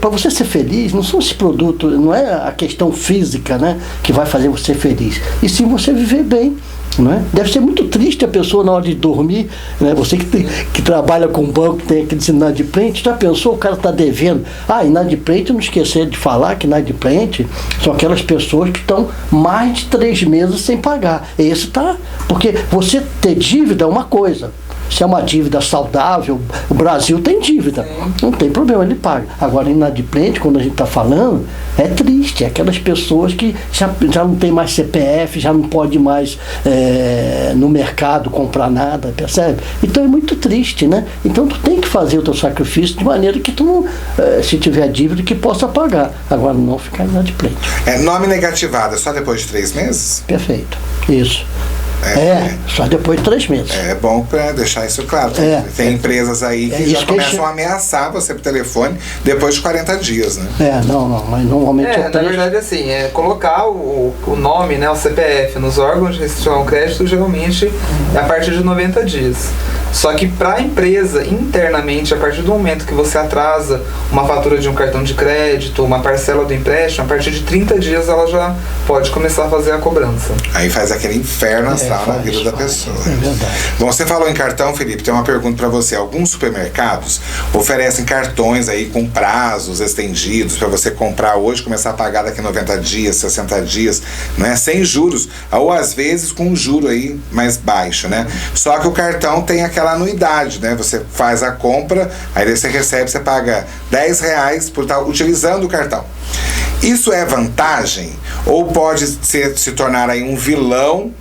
para você ser feliz, não são esses produtos, não é a questão física, né, que vai fazer você feliz, e sim você viver bem. Não é? Deve ser muito triste a pessoa na hora de dormir, né? Você que trabalha com banco, tem aqueles inadimplentes, já pensou, o cara está devendo? Inadimplente, não esquecer de falar que inadimplente são aquelas pessoas que estão mais de 3 meses sem pagar. Esse tá, porque você ter dívida é uma coisa. Se é uma dívida saudável, o Brasil tem dívida, não tem problema, ele paga. Agora, inadimplente, quando a gente está falando, é triste, é aquelas pessoas que já não tem mais CPF, já não pode mais no mercado comprar nada, percebe? Então é muito triste, né? Então tu tem que fazer o teu sacrifício de maneira que tu não, se tiver dívida, que possa pagar. Agora, não ficar inadimplente. Nome negativado, é só depois de 3 meses? Perfeito, isso. Só depois de 3 meses. É bom para deixar isso claro. Tem empresas aí que já começam a ameaçar você por telefone depois de 40 dias, né? Mas normalmente na verdade, assim, colocar o nome, né, o CPF nos órgãos de restrição ao crédito, geralmente é a partir de 90 dias. Só que para a empresa, internamente, a partir do momento que você atrasa uma fatura de um cartão de crédito, uma parcela do empréstimo, a partir de 30 dias ela já pode começar a fazer a cobrança. Aí faz aquele inferno astral na vida da pessoa. É verdade. Bom, você falou em cartão, Felipe, tem uma pergunta para você. Alguns supermercados oferecem cartões aí com prazos estendidos para você comprar hoje, começar a pagar daqui a 90 dias, 60 dias, né, sem juros, ou às vezes com um juro aí mais baixo, né? Só que o cartão tem aquela anuidade, né? Você faz a compra, aí você recebe, você paga R$10 por estar utilizando o cartão. Isso é vantagem ou pode se tornar aí um vilão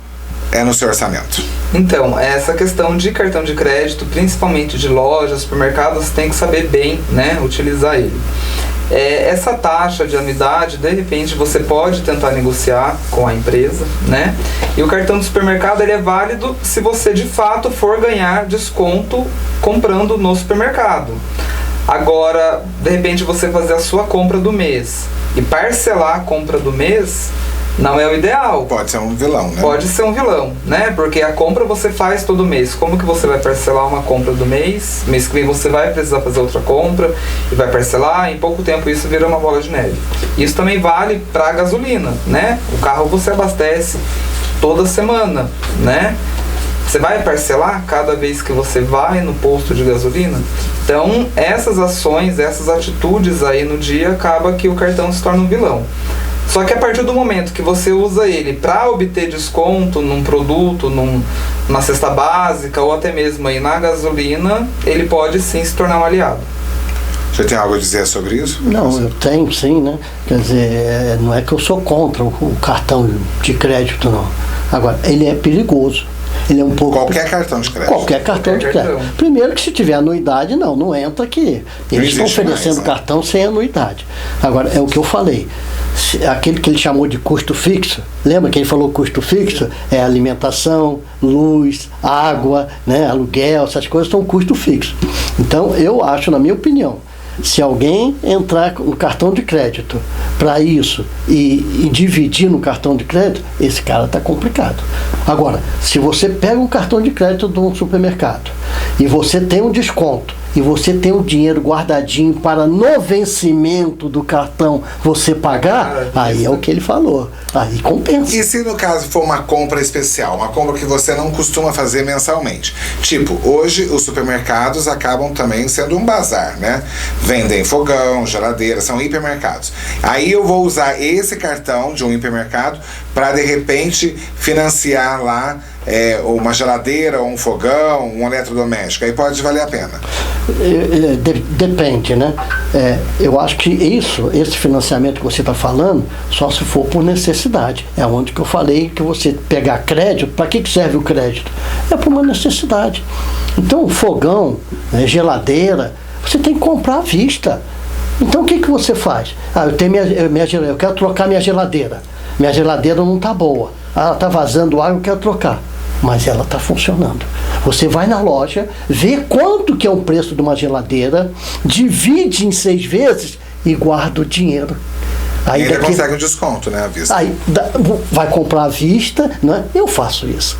no seu orçamento? Então, essa questão de cartão de crédito, principalmente de lojas, supermercados, tem que saber bem, né, utilizar ele. Essa taxa de anuidade, de repente, você pode tentar negociar com a empresa, né? E o cartão do supermercado, ele é válido se você, de fato, for ganhar desconto comprando no supermercado. Agora, de repente, você fazer a sua compra do mês e parcelar a compra do mês, não é o ideal. Pode ser um vilão, né? Pode ser um vilão, né? Porque a compra você faz todo mês. Como que você vai parcelar uma compra do mês? Mês que vem você vai precisar fazer outra compra e vai parcelar. Em pouco tempo isso vira uma bola de neve. Isso também vale para a gasolina, né? O carro você abastece toda semana, né? Você vai parcelar cada vez que você vai no posto de gasolina? Então, essas ações, essas atitudes aí no dia, acaba que o cartão se torna um vilão. Só que a partir do momento que você usa ele para obter desconto num produto, numa cesta básica ou até mesmo aí na gasolina, ele pode sim se tornar um aliado. Você tem algo a dizer sobre isso? Não, eu tenho sim, né? Quer dizer, não é que eu sou contra o cartão de crédito, não. Agora, ele é perigoso. Ele é um pouco... Qualquer cartão de crédito. Qualquer cartão de crédito. Primeiro que se tiver anuidade, não entra aqui. Eles estão oferecendo mais, né? Cartão sem anuidade. Agora, é o que eu falei. Aquele que ele chamou de custo fixo, lembra que ele falou custo fixo? É alimentação, luz, água, né, aluguel, essas coisas são custo fixo. Então, eu acho, na minha opinião, se alguém entrar no cartão de crédito para isso e dividir no cartão de crédito, esse cara está complicado. Agora, se você pega um cartão de crédito de um supermercado e você tem um desconto e você tem o dinheiro guardadinho para no vencimento do cartão você pagar, aí é o que ele falou. Aí compensa. E se no caso for uma compra especial, uma compra que você não costuma fazer mensalmente? Tipo, hoje os supermercados acabam também sendo um bazar, né? Vendem fogão, geladeira, são hipermercados. Aí eu vou usar esse cartão de um hipermercado para de repente financiar lá uma geladeira, ou um fogão, um eletrodoméstico. Aí pode valer a pena. Depende, né? Eu acho que esse financiamento que você está falando, só se for por necessidade. É onde que eu falei que você pegar crédito, para que serve o crédito? É por uma necessidade. Então, fogão, geladeira, você tem que comprar à vista. Então, o que você faz? Eu quero trocar minha geladeira. Minha geladeira não está boa. Ela está vazando água, eu quero trocar. Mas ela está funcionando. Você vai na loja, vê quanto que é o preço de uma geladeira, divide em 6 vezes e guarda o dinheiro. Aí ainda consegue um desconto, né, à vista. Aí vai comprar à vista, né? Eu faço isso,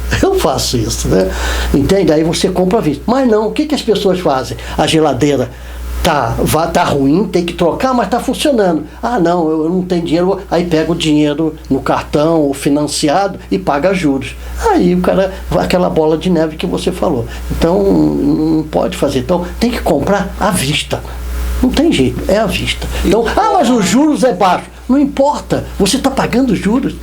né? Entende? Aí você compra à vista. Mas não, o que as pessoas fazem? A geladeira tá ruim, tem que trocar, mas tá funcionando. Ah, não, eu não tenho dinheiro. Aí pega o dinheiro no cartão ou financiado e paga juros. Aí o cara vai aquela bola de neve que você falou. Então não pode fazer. Então tem que comprar à vista. Não tem jeito, é à vista. Então, mas os juros é baixo. Não importa, você está pagando juros.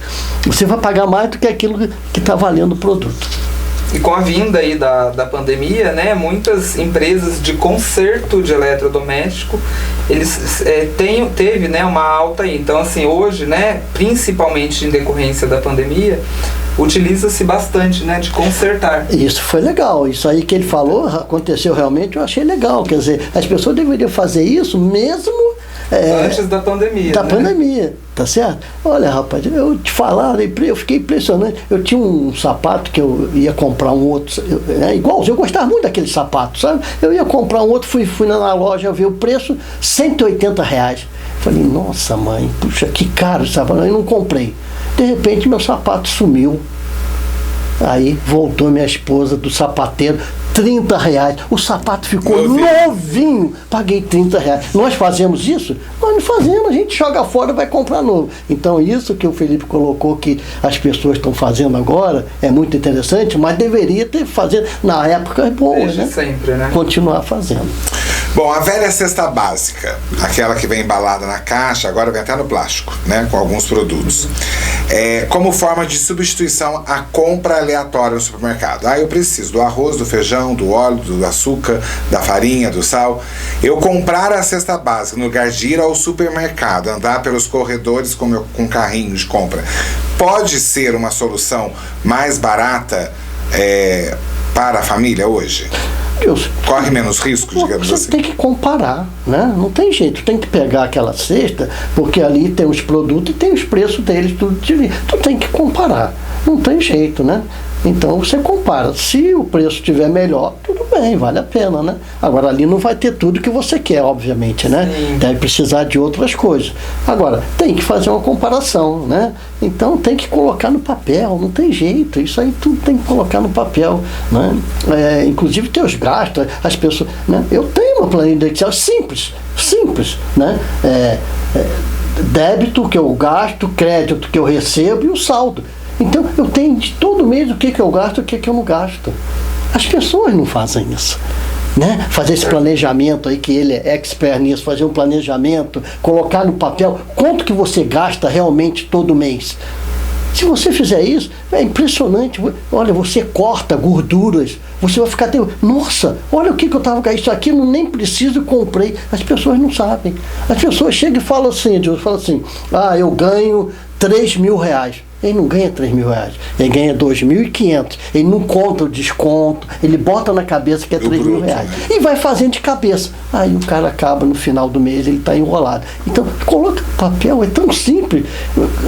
Você vai pagar mais do que aquilo que está valendo o produto. E com a vinda aí da pandemia, né, muitas empresas de conserto de eletrodoméstico, eles teve, né, uma alta aí. Então, assim, hoje, né, principalmente em decorrência da pandemia, utiliza-se bastante, né, de consertar. Isso foi legal. Isso aí que ele falou, aconteceu realmente, eu achei legal. Quer dizer, as pessoas deveriam fazer isso mesmo antes da pandemia. Pandemia, tá certo? Olha, rapaz, eu te falar, eu fiquei impressionante. Eu tinha um sapato que eu ia comprar um outro, igualzinho, eu gostava muito daquele sapato, sabe? Eu ia comprar um outro, fui na loja ver o preço, R$180. Falei, nossa mãe, puxa, que caro esse sapato. Eu não comprei. De repente meu sapato sumiu. Aí voltou minha esposa do sapateiro, R$30. O sapato ficou novinho. Paguei R$30. Nós fazemos isso? Nós não fazemos, a gente joga fora e vai comprar novo. Então isso que o Felipe colocou que as pessoas estão fazendo agora é muito interessante, mas deveria ter fazendo na época boa, né? Sempre, né? Continuar fazendo. Bom, a velha cesta básica, aquela que vem embalada na caixa, agora vem até no plástico, né, com alguns produtos. Como forma de substituição à compra aleatória no supermercado. Eu preciso do arroz, do feijão, do óleo, do açúcar, da farinha, do sal. Eu comprar a cesta básica no lugar de ir ao supermercado, andar pelos corredores com carrinho de compra, pode ser uma solução mais barata para a família hoje? Corre menos risco, digamos assim. Você tem que comparar, né? Não tem jeito, tem que pegar aquela cesta, porque ali tem os produtos e tem os preços deles, tudo. Tu tem que comparar, não tem jeito, né? Então você compara, se o preço estiver melhor, tudo bem, vale a pena, né? Agora ali não vai ter tudo que você quer, obviamente, né? Sim. Deve precisar de outras coisas. Agora, tem que fazer uma comparação, né? Então tem que colocar no papel, não tem jeito, isso aí tudo tem que colocar no papel, né? Inclusive ter os gastos, as pessoas, né? Eu tenho uma planilha Excel simples, né? Débito que eu gasto, crédito que eu recebo e o saldo. Então, eu tenho de todo mês o que eu gasto e o que eu não gasto. As pessoas não fazem isso, né? Fazer esse planejamento aí, que ele é expert nisso, fazer um planejamento, colocar no papel quanto que você gasta realmente todo mês. Se você fizer isso, é impressionante. Olha, você corta gorduras, você vai ficar... Nossa, olha o que eu estava gastando. Isso aqui eu nem preciso, comprei. As pessoas não sabem. As pessoas chegam e falam assim, eu ganho 3 mil reais. Ele não ganha 3 mil reais, ele ganha 2.500, ele não conta o desconto, ele bota na cabeça que é 3 mil reais, né? E vai fazendo de cabeça. Aí o cara acaba no final do mês, ele está enrolado. Então, coloca no papel, é tão simples.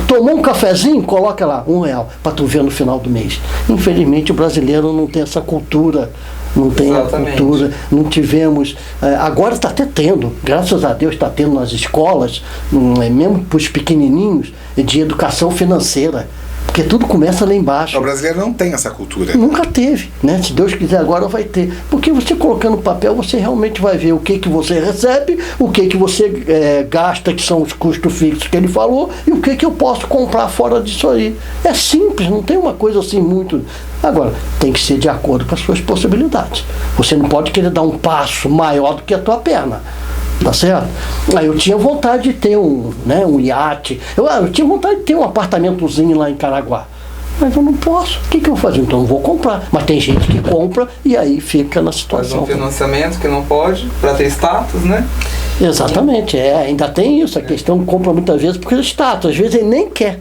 Tomou um cafezinho, coloca lá, R$1, para tu ver no final do mês. Infelizmente, o brasileiro não tem essa cultura. Não tem Exatamente. A cultura, não tivemos. Agora está até tendo, graças a Deus está tendo nas escolas, mesmo para os pequenininhos, de educação financeira. Porque tudo começa lá embaixo. O brasileiro não tem essa cultura. Nunca teve, né? Se Deus quiser agora vai ter. Porque você colocando no papel, você realmente vai ver o que você recebe, o que você gasta, que são os custos fixos que ele falou, e o que eu posso comprar fora disso aí. É simples, não tem uma coisa assim muito... Agora, tem que ser de acordo com as suas possibilidades. Você não pode querer dar um passo maior do que a tua perna. Tá certo? Aí eu tinha vontade de ter um iate. Eu tinha vontade de ter um apartamentozinho lá em Caraguá. Mas eu não posso. O que eu vou fazer? Então eu vou comprar. Mas tem gente que compra e aí fica na situação. Faz um financiamento que não pode, para ter status, né? Exatamente. Ainda tem isso. A questão compra muitas vezes porque é status. Às vezes ele nem quer.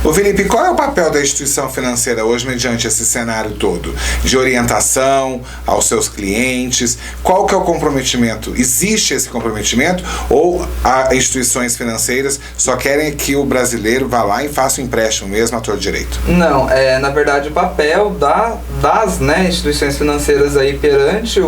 Ô Felipe, qual é o papel da instituição financeira hoje mediante esse cenário todo? De orientação aos seus clientes? Qual que é o comprometimento? Existe esse comprometimento? Ou as instituições financeiras só querem que o brasileiro vá lá e faça o empréstimo mesmo a todo direito? Não, na verdade o papel das instituições financeiras aí perante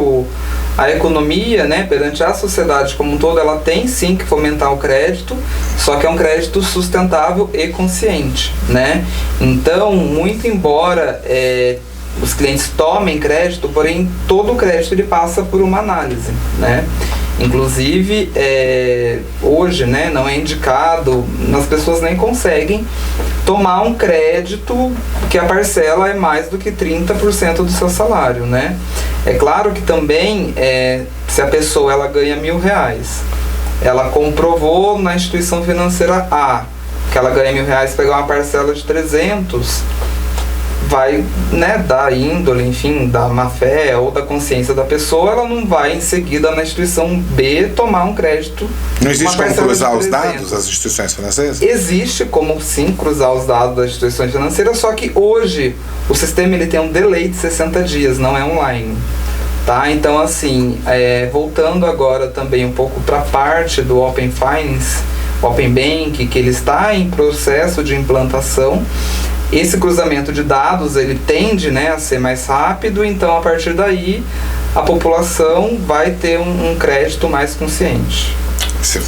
a economia, né, perante a sociedade como um todo, ela tem sim que fomentar o crédito, só que é um crédito sustentável e consciente, né? Então, muito embora os clientes tomem crédito, porém todo o crédito ele passa por uma análise, né? Inclusive, hoje, né, não é indicado, as pessoas nem conseguem tomar um crédito que a parcela é mais do que 30% do seu salário, né? É claro que também, se a pessoa ela ganha R$1.000, ela comprovou na instituição financeira A que ela ganha R$1.000, pegar uma parcela de 300, vai, né, da índole, enfim, da má fé ou da consciência da pessoa, ela não vai em seguida na instituição B tomar um crédito. Não existe como cruzar os dados das instituições financeiras? Existe como sim cruzar os dados das instituições financeiras, só que hoje o sistema ele tem um delay de 60 dias, não é online. Tá? Então assim, voltando agora também um pouco para a parte do Open Finance, Open Bank, que ele está em processo de implantação. Esse cruzamento de dados ele tende, né, a ser mais rápido, então a partir daí a população vai ter um crédito mais consciente.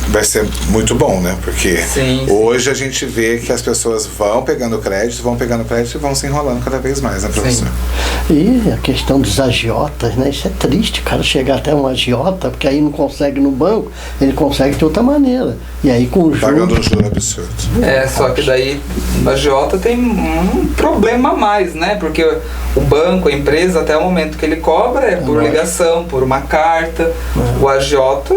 Vai ser muito bom, né? Porque sim. Hoje a gente vê que as pessoas vão pegando crédito e vão se enrolando cada vez mais, né, professor? Sim. E a questão dos agiotas, né? Isso é triste, o cara chegar até um agiota, porque aí não consegue no banco, ele consegue de outra maneira. E aí com juros... Pagando um juro absurdo. Só que daí o agiota tem um problema a mais, né? Porque o banco, a empresa, até o momento que ele cobra é por ligação, por uma carta. O agiota,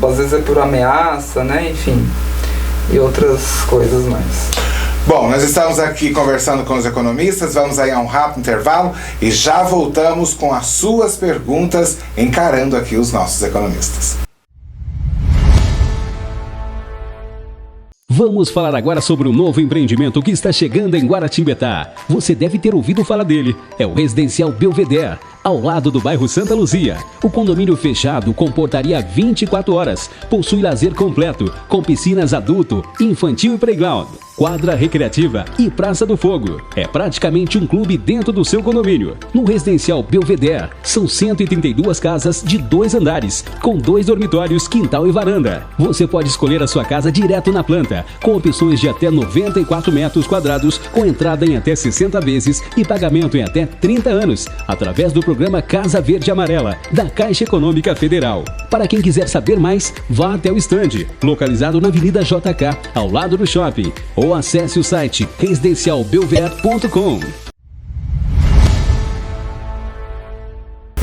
às vezes é por ameaça, né? Enfim, e outras coisas mais. Bom, nós estamos aqui conversando com os economistas, vamos aí a um rápido intervalo e já voltamos com as suas perguntas, encarando aqui os nossos economistas. Vamos falar agora sobre um novo empreendimento que está chegando em Guaratinguetá. Você deve ter ouvido falar dele. É o Residencial Belvedere, ao lado do bairro Santa Luzia. O condomínio fechado com portaria 24 horas. Possui lazer completo, com piscinas adulto, infantil e playground, quadra recreativa e Praça do Fogo. É praticamente um clube dentro do seu condomínio. No Residencial Belvedere, são 132 casas de 2 andares, com 2 dormitórios, quintal e varanda. Você pode escolher a sua casa direto na planta, com opções de até 94 metros quadrados, com entrada em até 60 vezes e pagamento em até 30 anos, através do programa Casa Verde Amarela, da Caixa Econômica Federal. Para quem quiser saber mais, vá até o estande, localizado na Avenida JK, ao lado do shopping, ou acesse o site residencialbelvedere.com.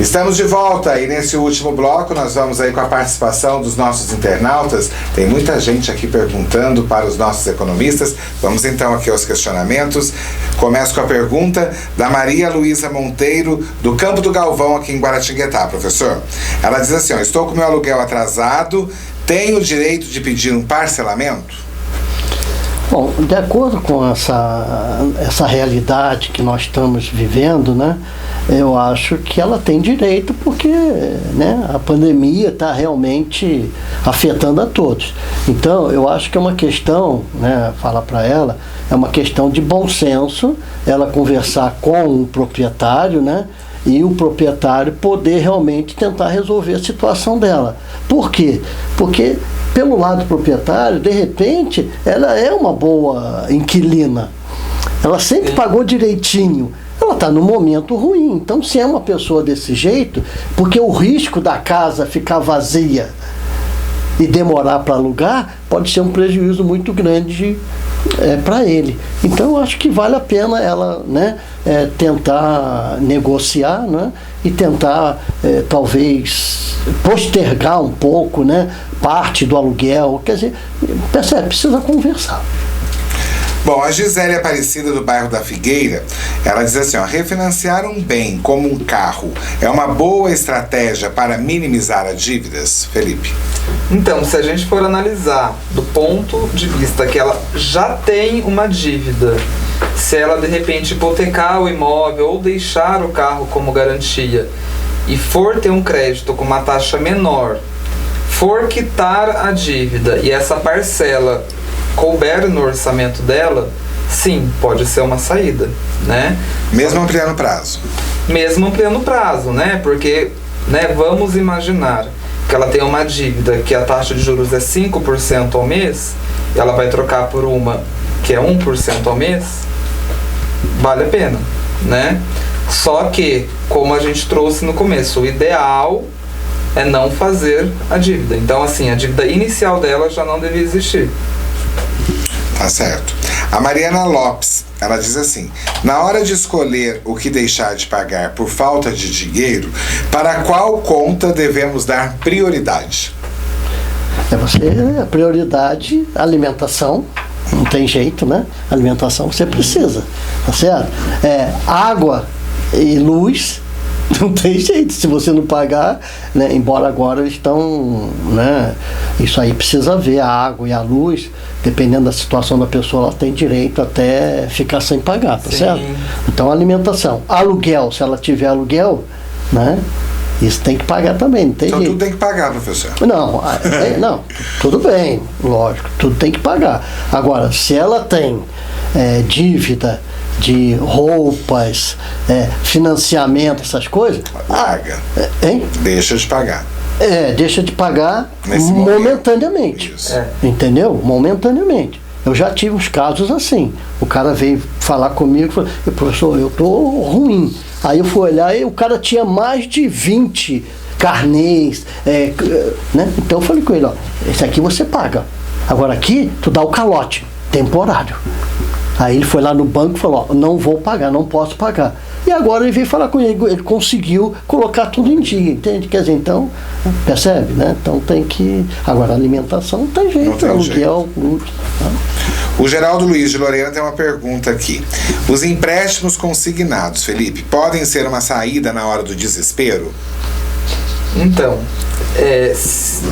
Estamos de volta e nesse último bloco nós vamos aí com a participação dos nossos internautas. Tem muita gente aqui perguntando para os nossos economistas. Vamos então aqui aos questionamentos. Começo com a pergunta da Maria Luísa Monteiro, do Campo do Galvão, aqui em Guaratinguetá, professor. Ela diz assim, estou com meu aluguel atrasado, tenho o direito de pedir um parcelamento? Bom, de acordo com essa realidade que nós estamos vivendo, né, eu acho que ela tem direito porque, né, a pandemia está realmente afetando a todos. Então, eu acho que é uma questão, né, falar para ela, é uma questão de bom senso, ela conversar com o proprietário, né, e o proprietário poder realmente tentar resolver a situação dela. Por quê? Porque pelo lado proprietário, de repente, ela é uma boa inquilina. Ela sempre pagou direitinho. Ela está num momento ruim. Então, se é uma pessoa desse jeito, porque o risco da casa ficar vazia e demorar para alugar, pode ser um prejuízo muito grande para ele. Então, eu acho que vale a pena ela, né, tentar negociar, né, e tentar, talvez, postergar um pouco, né, parte do aluguel. Quer dizer, percebe? Precisa conversar. Bom, a Gisele Aparecida, do bairro da Figueira, ela diz assim, refinanciar um bem como um carro é uma boa estratégia para minimizar as dívidas? Felipe? Então, se a gente for analisar do ponto de vista que ela já tem uma dívida, se ela de repente hipotecar o imóvel ou deixar o carro como garantia e for ter um crédito com uma taxa menor, for quitar a dívida e essa parcela couber no orçamento dela, sim, pode ser uma saída, né? Mesmo ampliando o prazo. Mesmo ampliando o prazo, né? Porque, né, vamos imaginar que ela tem uma dívida que a taxa de juros é 5% ao mês, e ela vai trocar por uma que é 1% ao mês, vale a pena, né? Só que, como a gente trouxe no começo, o ideal é não fazer a dívida. Então, assim, a dívida inicial dela já não devia existir. Tá certo. A Mariana Lopes, ela diz assim, na hora de escolher o que deixar de pagar por falta de dinheiro, para qual conta devemos dar prioridade? A prioridade, alimentação, não tem jeito, né? Alimentação você precisa, tá certo? Água e luz, não tem jeito, se você não pagar, né, embora agora eles estão, né, isso aí precisa ver, a água e a luz, dependendo da situação da pessoa, ela tem direito até ficar sem pagar, tá certo? Então, alimentação, aluguel, se ela tiver aluguel, né, isso tem que pagar também, não tem então jeito. Tudo tem que pagar, professor? Não, tudo bem, lógico, tudo tem que pagar. Agora, se ela tem dívida de roupas, financiamento, essas coisas, paga. Deixa de pagar. Deixa de pagar momentaneamente. Entendeu? Momentaneamente. Eu já tive uns casos assim. O cara veio falar comigo e falou, professor, eu tô ruim. Aí eu fui olhar e o cara tinha mais de 20 carnês, né? Então eu falei com ele, esse aqui você paga. Agora aqui, tu dá o calote, temporário. Aí ele foi lá no banco e falou, não vou pagar, não posso pagar. E agora ele veio falar com ele conseguiu colocar tudo em dia, entende? Quer dizer, então, percebe, né? Então tem que... Agora, alimentação não tem jeito, aluguel... O Geraldo Luiz de Lorena tem uma pergunta aqui. Os empréstimos consignados, Felipe, podem ser uma saída na hora do desespero? Então,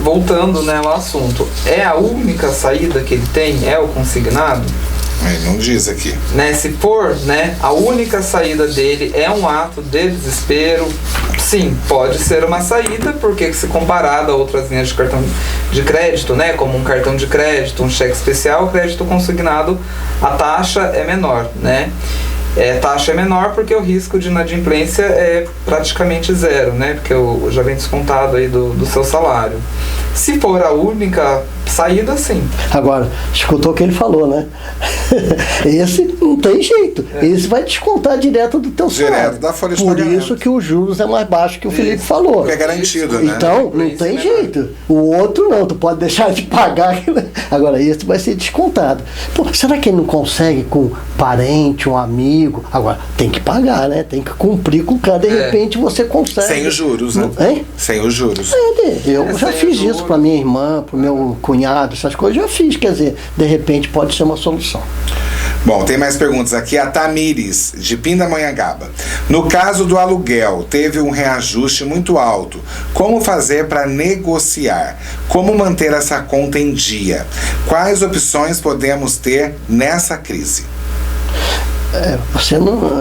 voltando, né, ao assunto, é a única saída que ele tem, é o consignado? Ele não diz aqui. Né, se for, né, a única saída dele é um ato de desespero, sim, pode ser uma saída, porque se comparado a outras linhas de cartão de crédito, né, como um cartão de crédito, um cheque especial, crédito consignado, a taxa é menor, né? Taxa é menor porque o risco de inadimplência é praticamente zero, né? Porque já vem descontado aí do seu salário. Se for a única saída sim. Agora, escutou o que ele falou, né? Esse não tem jeito. Esse vai descontar direto do teu salário. Direto da folha de Por pagamento. isso que os juros é mais baixo que o Felipe falou. Porque é garantido, né? Então, não tem jeito. O outro não, tu pode deixar de pagar. Agora, esse vai ser descontado. Pô, será que ele não consegue com parente, um amigo? Agora, tem que pagar, né? Tem que cumprir com o cara. De repente você consegue. Sem os juros, né? Hein? Sem os juros. Eu já fiz isso para minha irmã, para o meu cunhado, essas coisas já fiz. Quer dizer, de repente pode ser uma solução. Bom, tem mais perguntas aqui. A Tamires, de Pindamonhangaba. No caso do aluguel, teve um reajuste muito alto. Como fazer para negociar? Como manter essa conta em dia? Quais opções podemos ter nessa crise? Você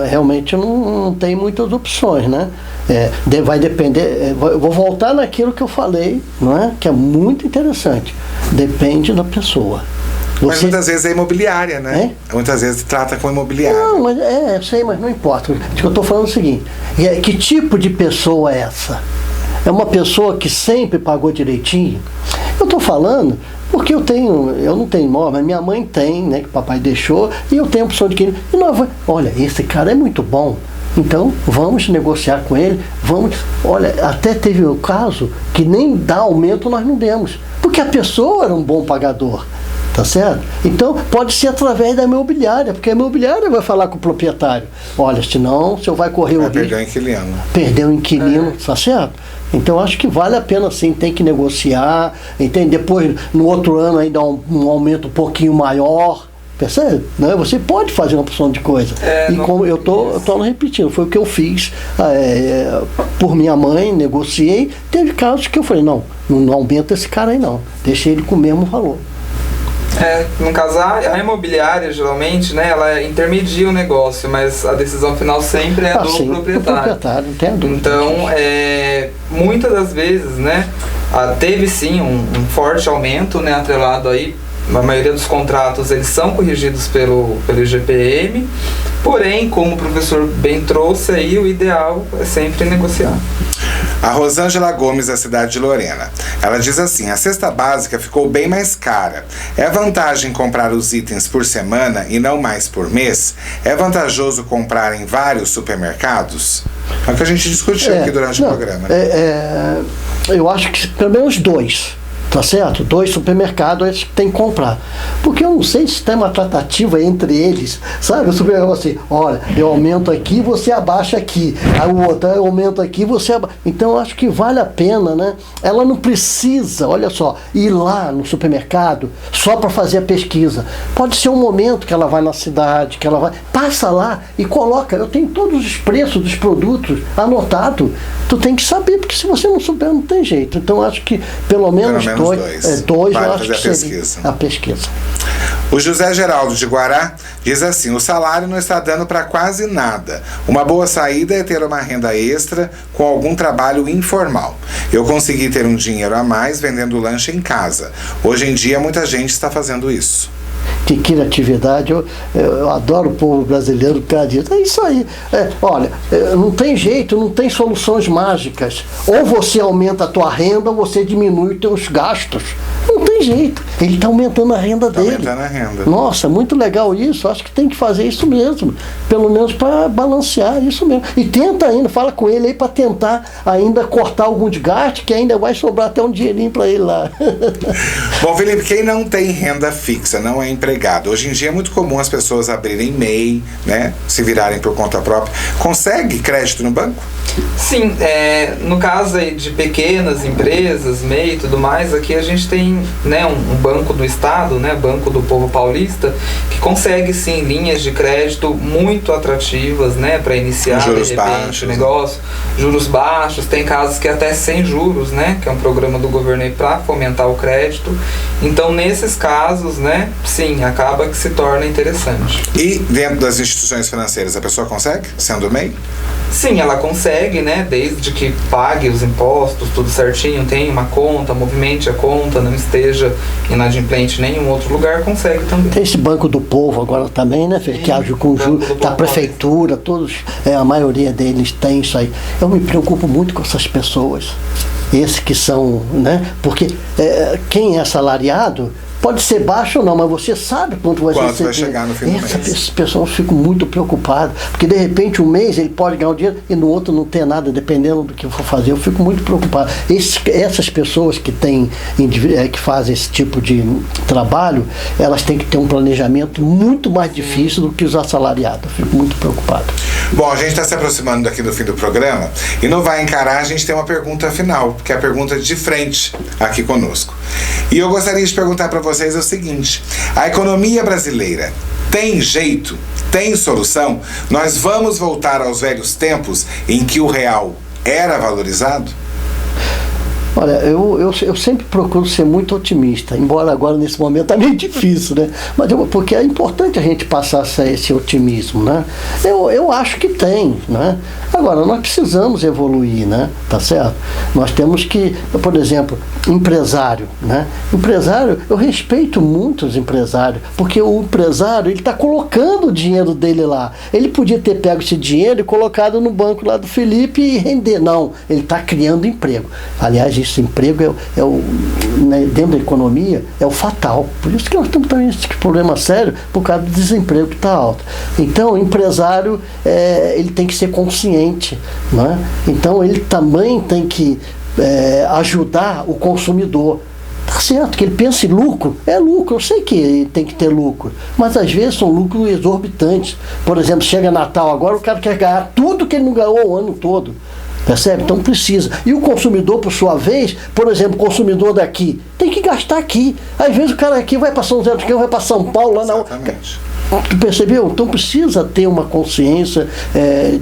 realmente não tem muitas opções, né? Vai depender. Eu vou voltar naquilo que eu falei, não é? Que é muito interessante. Depende da pessoa. Mas muitas vezes é imobiliária, né? Muitas vezes trata com imobiliária. Não, mas eu sei, mas não importa. Eu estou falando o seguinte: que tipo de pessoa é essa? É uma pessoa que sempre pagou direitinho? Eu estou falando porque eu não tenho imóvel, mas minha mãe tem, né? Que o papai deixou, e eu tenho a opção de que olha, esse cara é muito bom. Então, vamos negociar com ele, olha, até teve um caso que nem dar aumento nós não demos, porque a pessoa era um bom pagador, tá certo? Então, pode ser através da imobiliária, porque a imobiliária vai falar com o proprietário, olha, senão o senhor vai correr o risco. Perder o inquilino. Perder o inquilino, tá certo? Então, acho que vale a pena sim, tem que negociar, entende? Depois, no outro ano, aí dá um aumento um pouquinho maior. Percebe? Não, você pode fazer uma opção de coisa. Como eu tô repetindo, foi o que eu fiz por minha mãe, negociei. Teve casos que eu falei, não aumenta esse cara aí não, deixa ele com o mesmo valor. No caso, a imobiliária, geralmente, né, ela intermedia o negócio, mas a decisão final sempre é do proprietário. Não tem dúvida. Então, muitas das vezes, né, teve sim um forte aumento, né, atrelado aí. A maioria dos contratos eles são corrigidos pelo IGPM, porém, como o professor bem trouxe aí, o ideal é sempre negociar. A Rosângela Gomes, da cidade de Lorena. Ela diz assim: a cesta básica ficou bem mais cara. É vantagem comprar os itens por semana e não mais por mês? É vantajoso comprar em vários supermercados? É o que a gente discutiu aqui durante o programa. Eu acho que pelo menos 2. Tá certo? 2 supermercados eles têm que comprar. Porque eu não sei se tem uma tratativa entre eles, sabe? O supermercado assim, olha, eu aumento aqui, você abaixa aqui. Aí o outro, eu aumento aqui, você abaixa. Então eu acho que vale a pena, né? Ela não precisa, olha só, ir lá no supermercado só para fazer a pesquisa. Pode ser um momento que ela vai na cidade, que ela vai, passa lá e coloca. Eu tenho todos os preços dos produtos anotado. Tu tem que saber, porque se você não souber, não tem jeito. Então eu acho que pelo menos dois vale eu acho fazer que a pesquisa. O José Geraldo de Guará diz assim: o salário não está dando para quase nada. Uma boa saída é ter uma renda extra com algum trabalho informal. Eu consegui ter um dinheiro a mais vendendo lanche em casa. Hoje em dia muita gente está fazendo isso. Que criatividade, eu adoro o povo brasileiro por causa disso. É isso aí. Olha, não tem jeito, não tem soluções mágicas. Ou você aumenta a tua renda ou você diminui os teus gastos. Não tem jeito. Ele está aumentando a renda dele. Aumentando a renda. Nossa, muito legal isso. Acho que tem que fazer isso mesmo. Pelo menos para balancear isso mesmo. E tenta ainda, fala com ele aí para tentar ainda cortar algum desgaste, que ainda vai sobrar até um dinheirinho para ele lá. Bom, Felipe, quem não tem renda fixa, não é empregado. Hoje em dia é muito comum as pessoas abrirem MEI, né? Se virarem por conta própria. Consegue crédito no banco? Sim, no caso aí de pequenas empresas, MEI e tudo mais, aqui a gente tem, né, um banco do estado, né, Banco do Povo Paulista, que consegue sim linhas de crédito muito atrativas, né, para iniciar juros de repente baixos, o negócio, juros baixos, tem casos que até sem juros, né, que é um programa do governo aí para fomentar o crédito. Então nesses casos, né, sim, acaba que se torna interessante. E dentro das instituições financeiras a pessoa consegue, sendo MEI? Sim, ela consegue, né, desde que pague os impostos, tudo certinho, tenha uma conta, movimente a conta, não esteja inadimplente em nenhum outro lugar, consegue também. Tem esse Banco do Povo agora também, né, Fê, que age com juros da prefeitura, todos, a maioria deles tem isso aí. Eu me preocupo muito com essas pessoas. esses que são, né? Porque quem é assalariado pode ser baixo ou não, mas você sabe quanto vai chegar no fim do mês. Essas pessoas ficam muito preocupadas, porque de repente um mês ele pode ganhar o dinheiro e no outro não ter nada, dependendo do que eu for fazer. Eu fico muito preocupado. Essas pessoas que fazem esse tipo de trabalho, elas têm que ter um planejamento muito mais difícil do que os assalariados. Eu fico muito preocupado. Bom, a gente está se aproximando daqui do fim do programa e não vai encarar, a gente tem uma pergunta final, que é a pergunta de frente aqui conosco. E eu gostaria de perguntar para vocês o seguinte: a economia brasileira tem jeito? Tem solução? Nós vamos voltar aos velhos tempos em que o real era valorizado? Olha, eu sempre procuro ser muito otimista, embora agora nesse momento tá meio difícil, né? Mas porque é importante a gente passar esse otimismo, né? Eu acho que tem, né? Agora, nós precisamos evoluir, né? Tá certo? Nós temos que, por exemplo, empresário, né? Empresário, eu respeito muito os empresários, porque o empresário, ele está colocando o dinheiro dele lá. Ele podia ter pego esse dinheiro e colocado no banco lá do Felipe e render. Não, ele está criando emprego. Aliás, esse emprego né, dentro da economia é o fatal. Por isso que nós temos também esse problema sério, por causa do desemprego que está alto. Então, o empresário, ele tem que ser consciente, né? Então, ele também tem que ajudar o consumidor. Tá certo, que ele pensa em lucro, é lucro, eu sei que tem que ter lucro, mas às vezes são lucros exorbitantes. Por exemplo, chega Natal agora, o cara quer ganhar tudo que ele não ganhou o ano todo. Percebe? Então precisa. E o consumidor, por sua vez, por exemplo, o consumidor daqui, tem que gastar aqui. Às vezes o cara aqui vai para São José dos Campos, vai para São Paulo, lá na outra. Tu percebeu? Então precisa ter uma consciência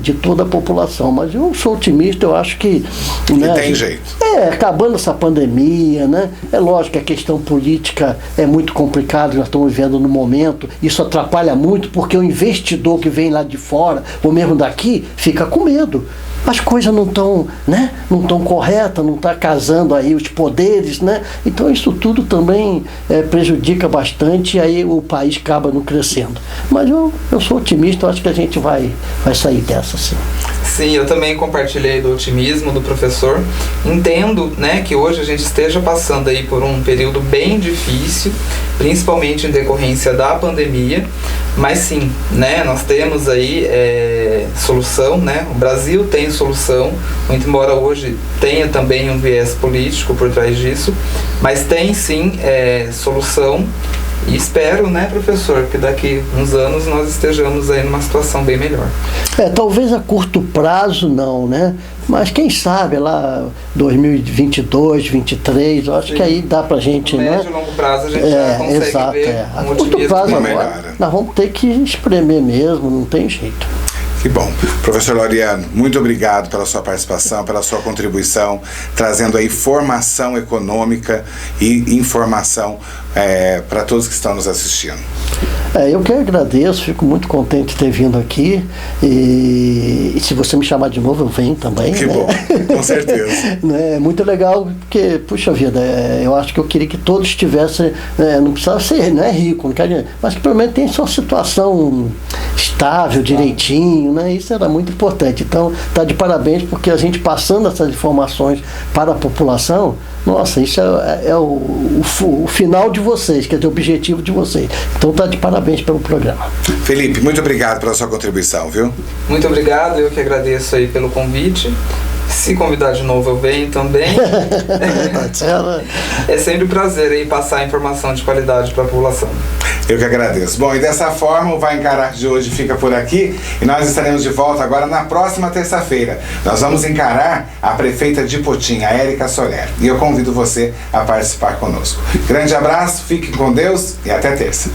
de toda a população. Mas eu sou otimista, eu acho que... Né, tem jeito. Acabando essa pandemia, né? É lógico que a questão política é muito complicada, nós estamos vivendo no momento, isso atrapalha muito, porque o investidor que vem lá de fora, ou mesmo daqui, fica com medo. As coisas não estão, né, não estão corretas, não está casando aí os poderes, né? Então isso tudo também prejudica bastante e aí o país acaba não crescendo. Mas eu sou otimista, eu acho que a gente vai sair dessa, sim. Sim, eu também compartilhei do otimismo do professor. Entendo, né, que hoje a gente esteja passando aí por um período bem difícil, principalmente em decorrência da pandemia, mas sim, né, nós temos aí solução, né? O Brasil tem solução, muito embora hoje tenha também um viés político por trás disso, mas tem sim solução. E espero, né, professor, que daqui uns anos nós estejamos aí numa situação bem melhor. Talvez a curto prazo não, né? Mas quem sabe lá 2022, 2023, eu acho Sim. que aí dá pra gente, no né? médio e longo prazo a gente já consegue exato, ver A curto prazo agora, nós vamos ter que espremer mesmo, não tem jeito. Que bom. Professor Laureano, muito obrigado pela sua participação, pela sua contribuição, trazendo aí formação econômica e informação para todos que estão nos assistindo. Eu que agradeço, fico muito contente de ter vindo aqui e se você me chamar de novo eu venho também. Que né? bom, com certeza. É muito legal porque, puxa vida, eu acho que eu queria que todos tivessem, não precisava ser, não é rico, não quer dizer, mas que pelo menos tenha sua situação estável, direitinho, né? Isso era muito importante. Então, tá de parabéns porque a gente passando essas informações para a população, nossa, isso é o final de vocês, quer dizer, o objetivo de vocês. Então tá de parabéns pelo programa. Felipe, muito obrigado pela sua contribuição, viu? Muito obrigado, eu que agradeço aí pelo convite. Se convidar de novo eu venho também. É sempre um prazer aí passar a informação de qualidade para a população. Eu que agradeço. Bom, e dessa forma o Vai Encarar de hoje fica por aqui e nós estaremos de volta agora na próxima terça-feira. Nós vamos encarar a prefeita de Potim, a Érica Soler. E eu convido você a participar conosco. Grande abraço, fique com Deus e até terça.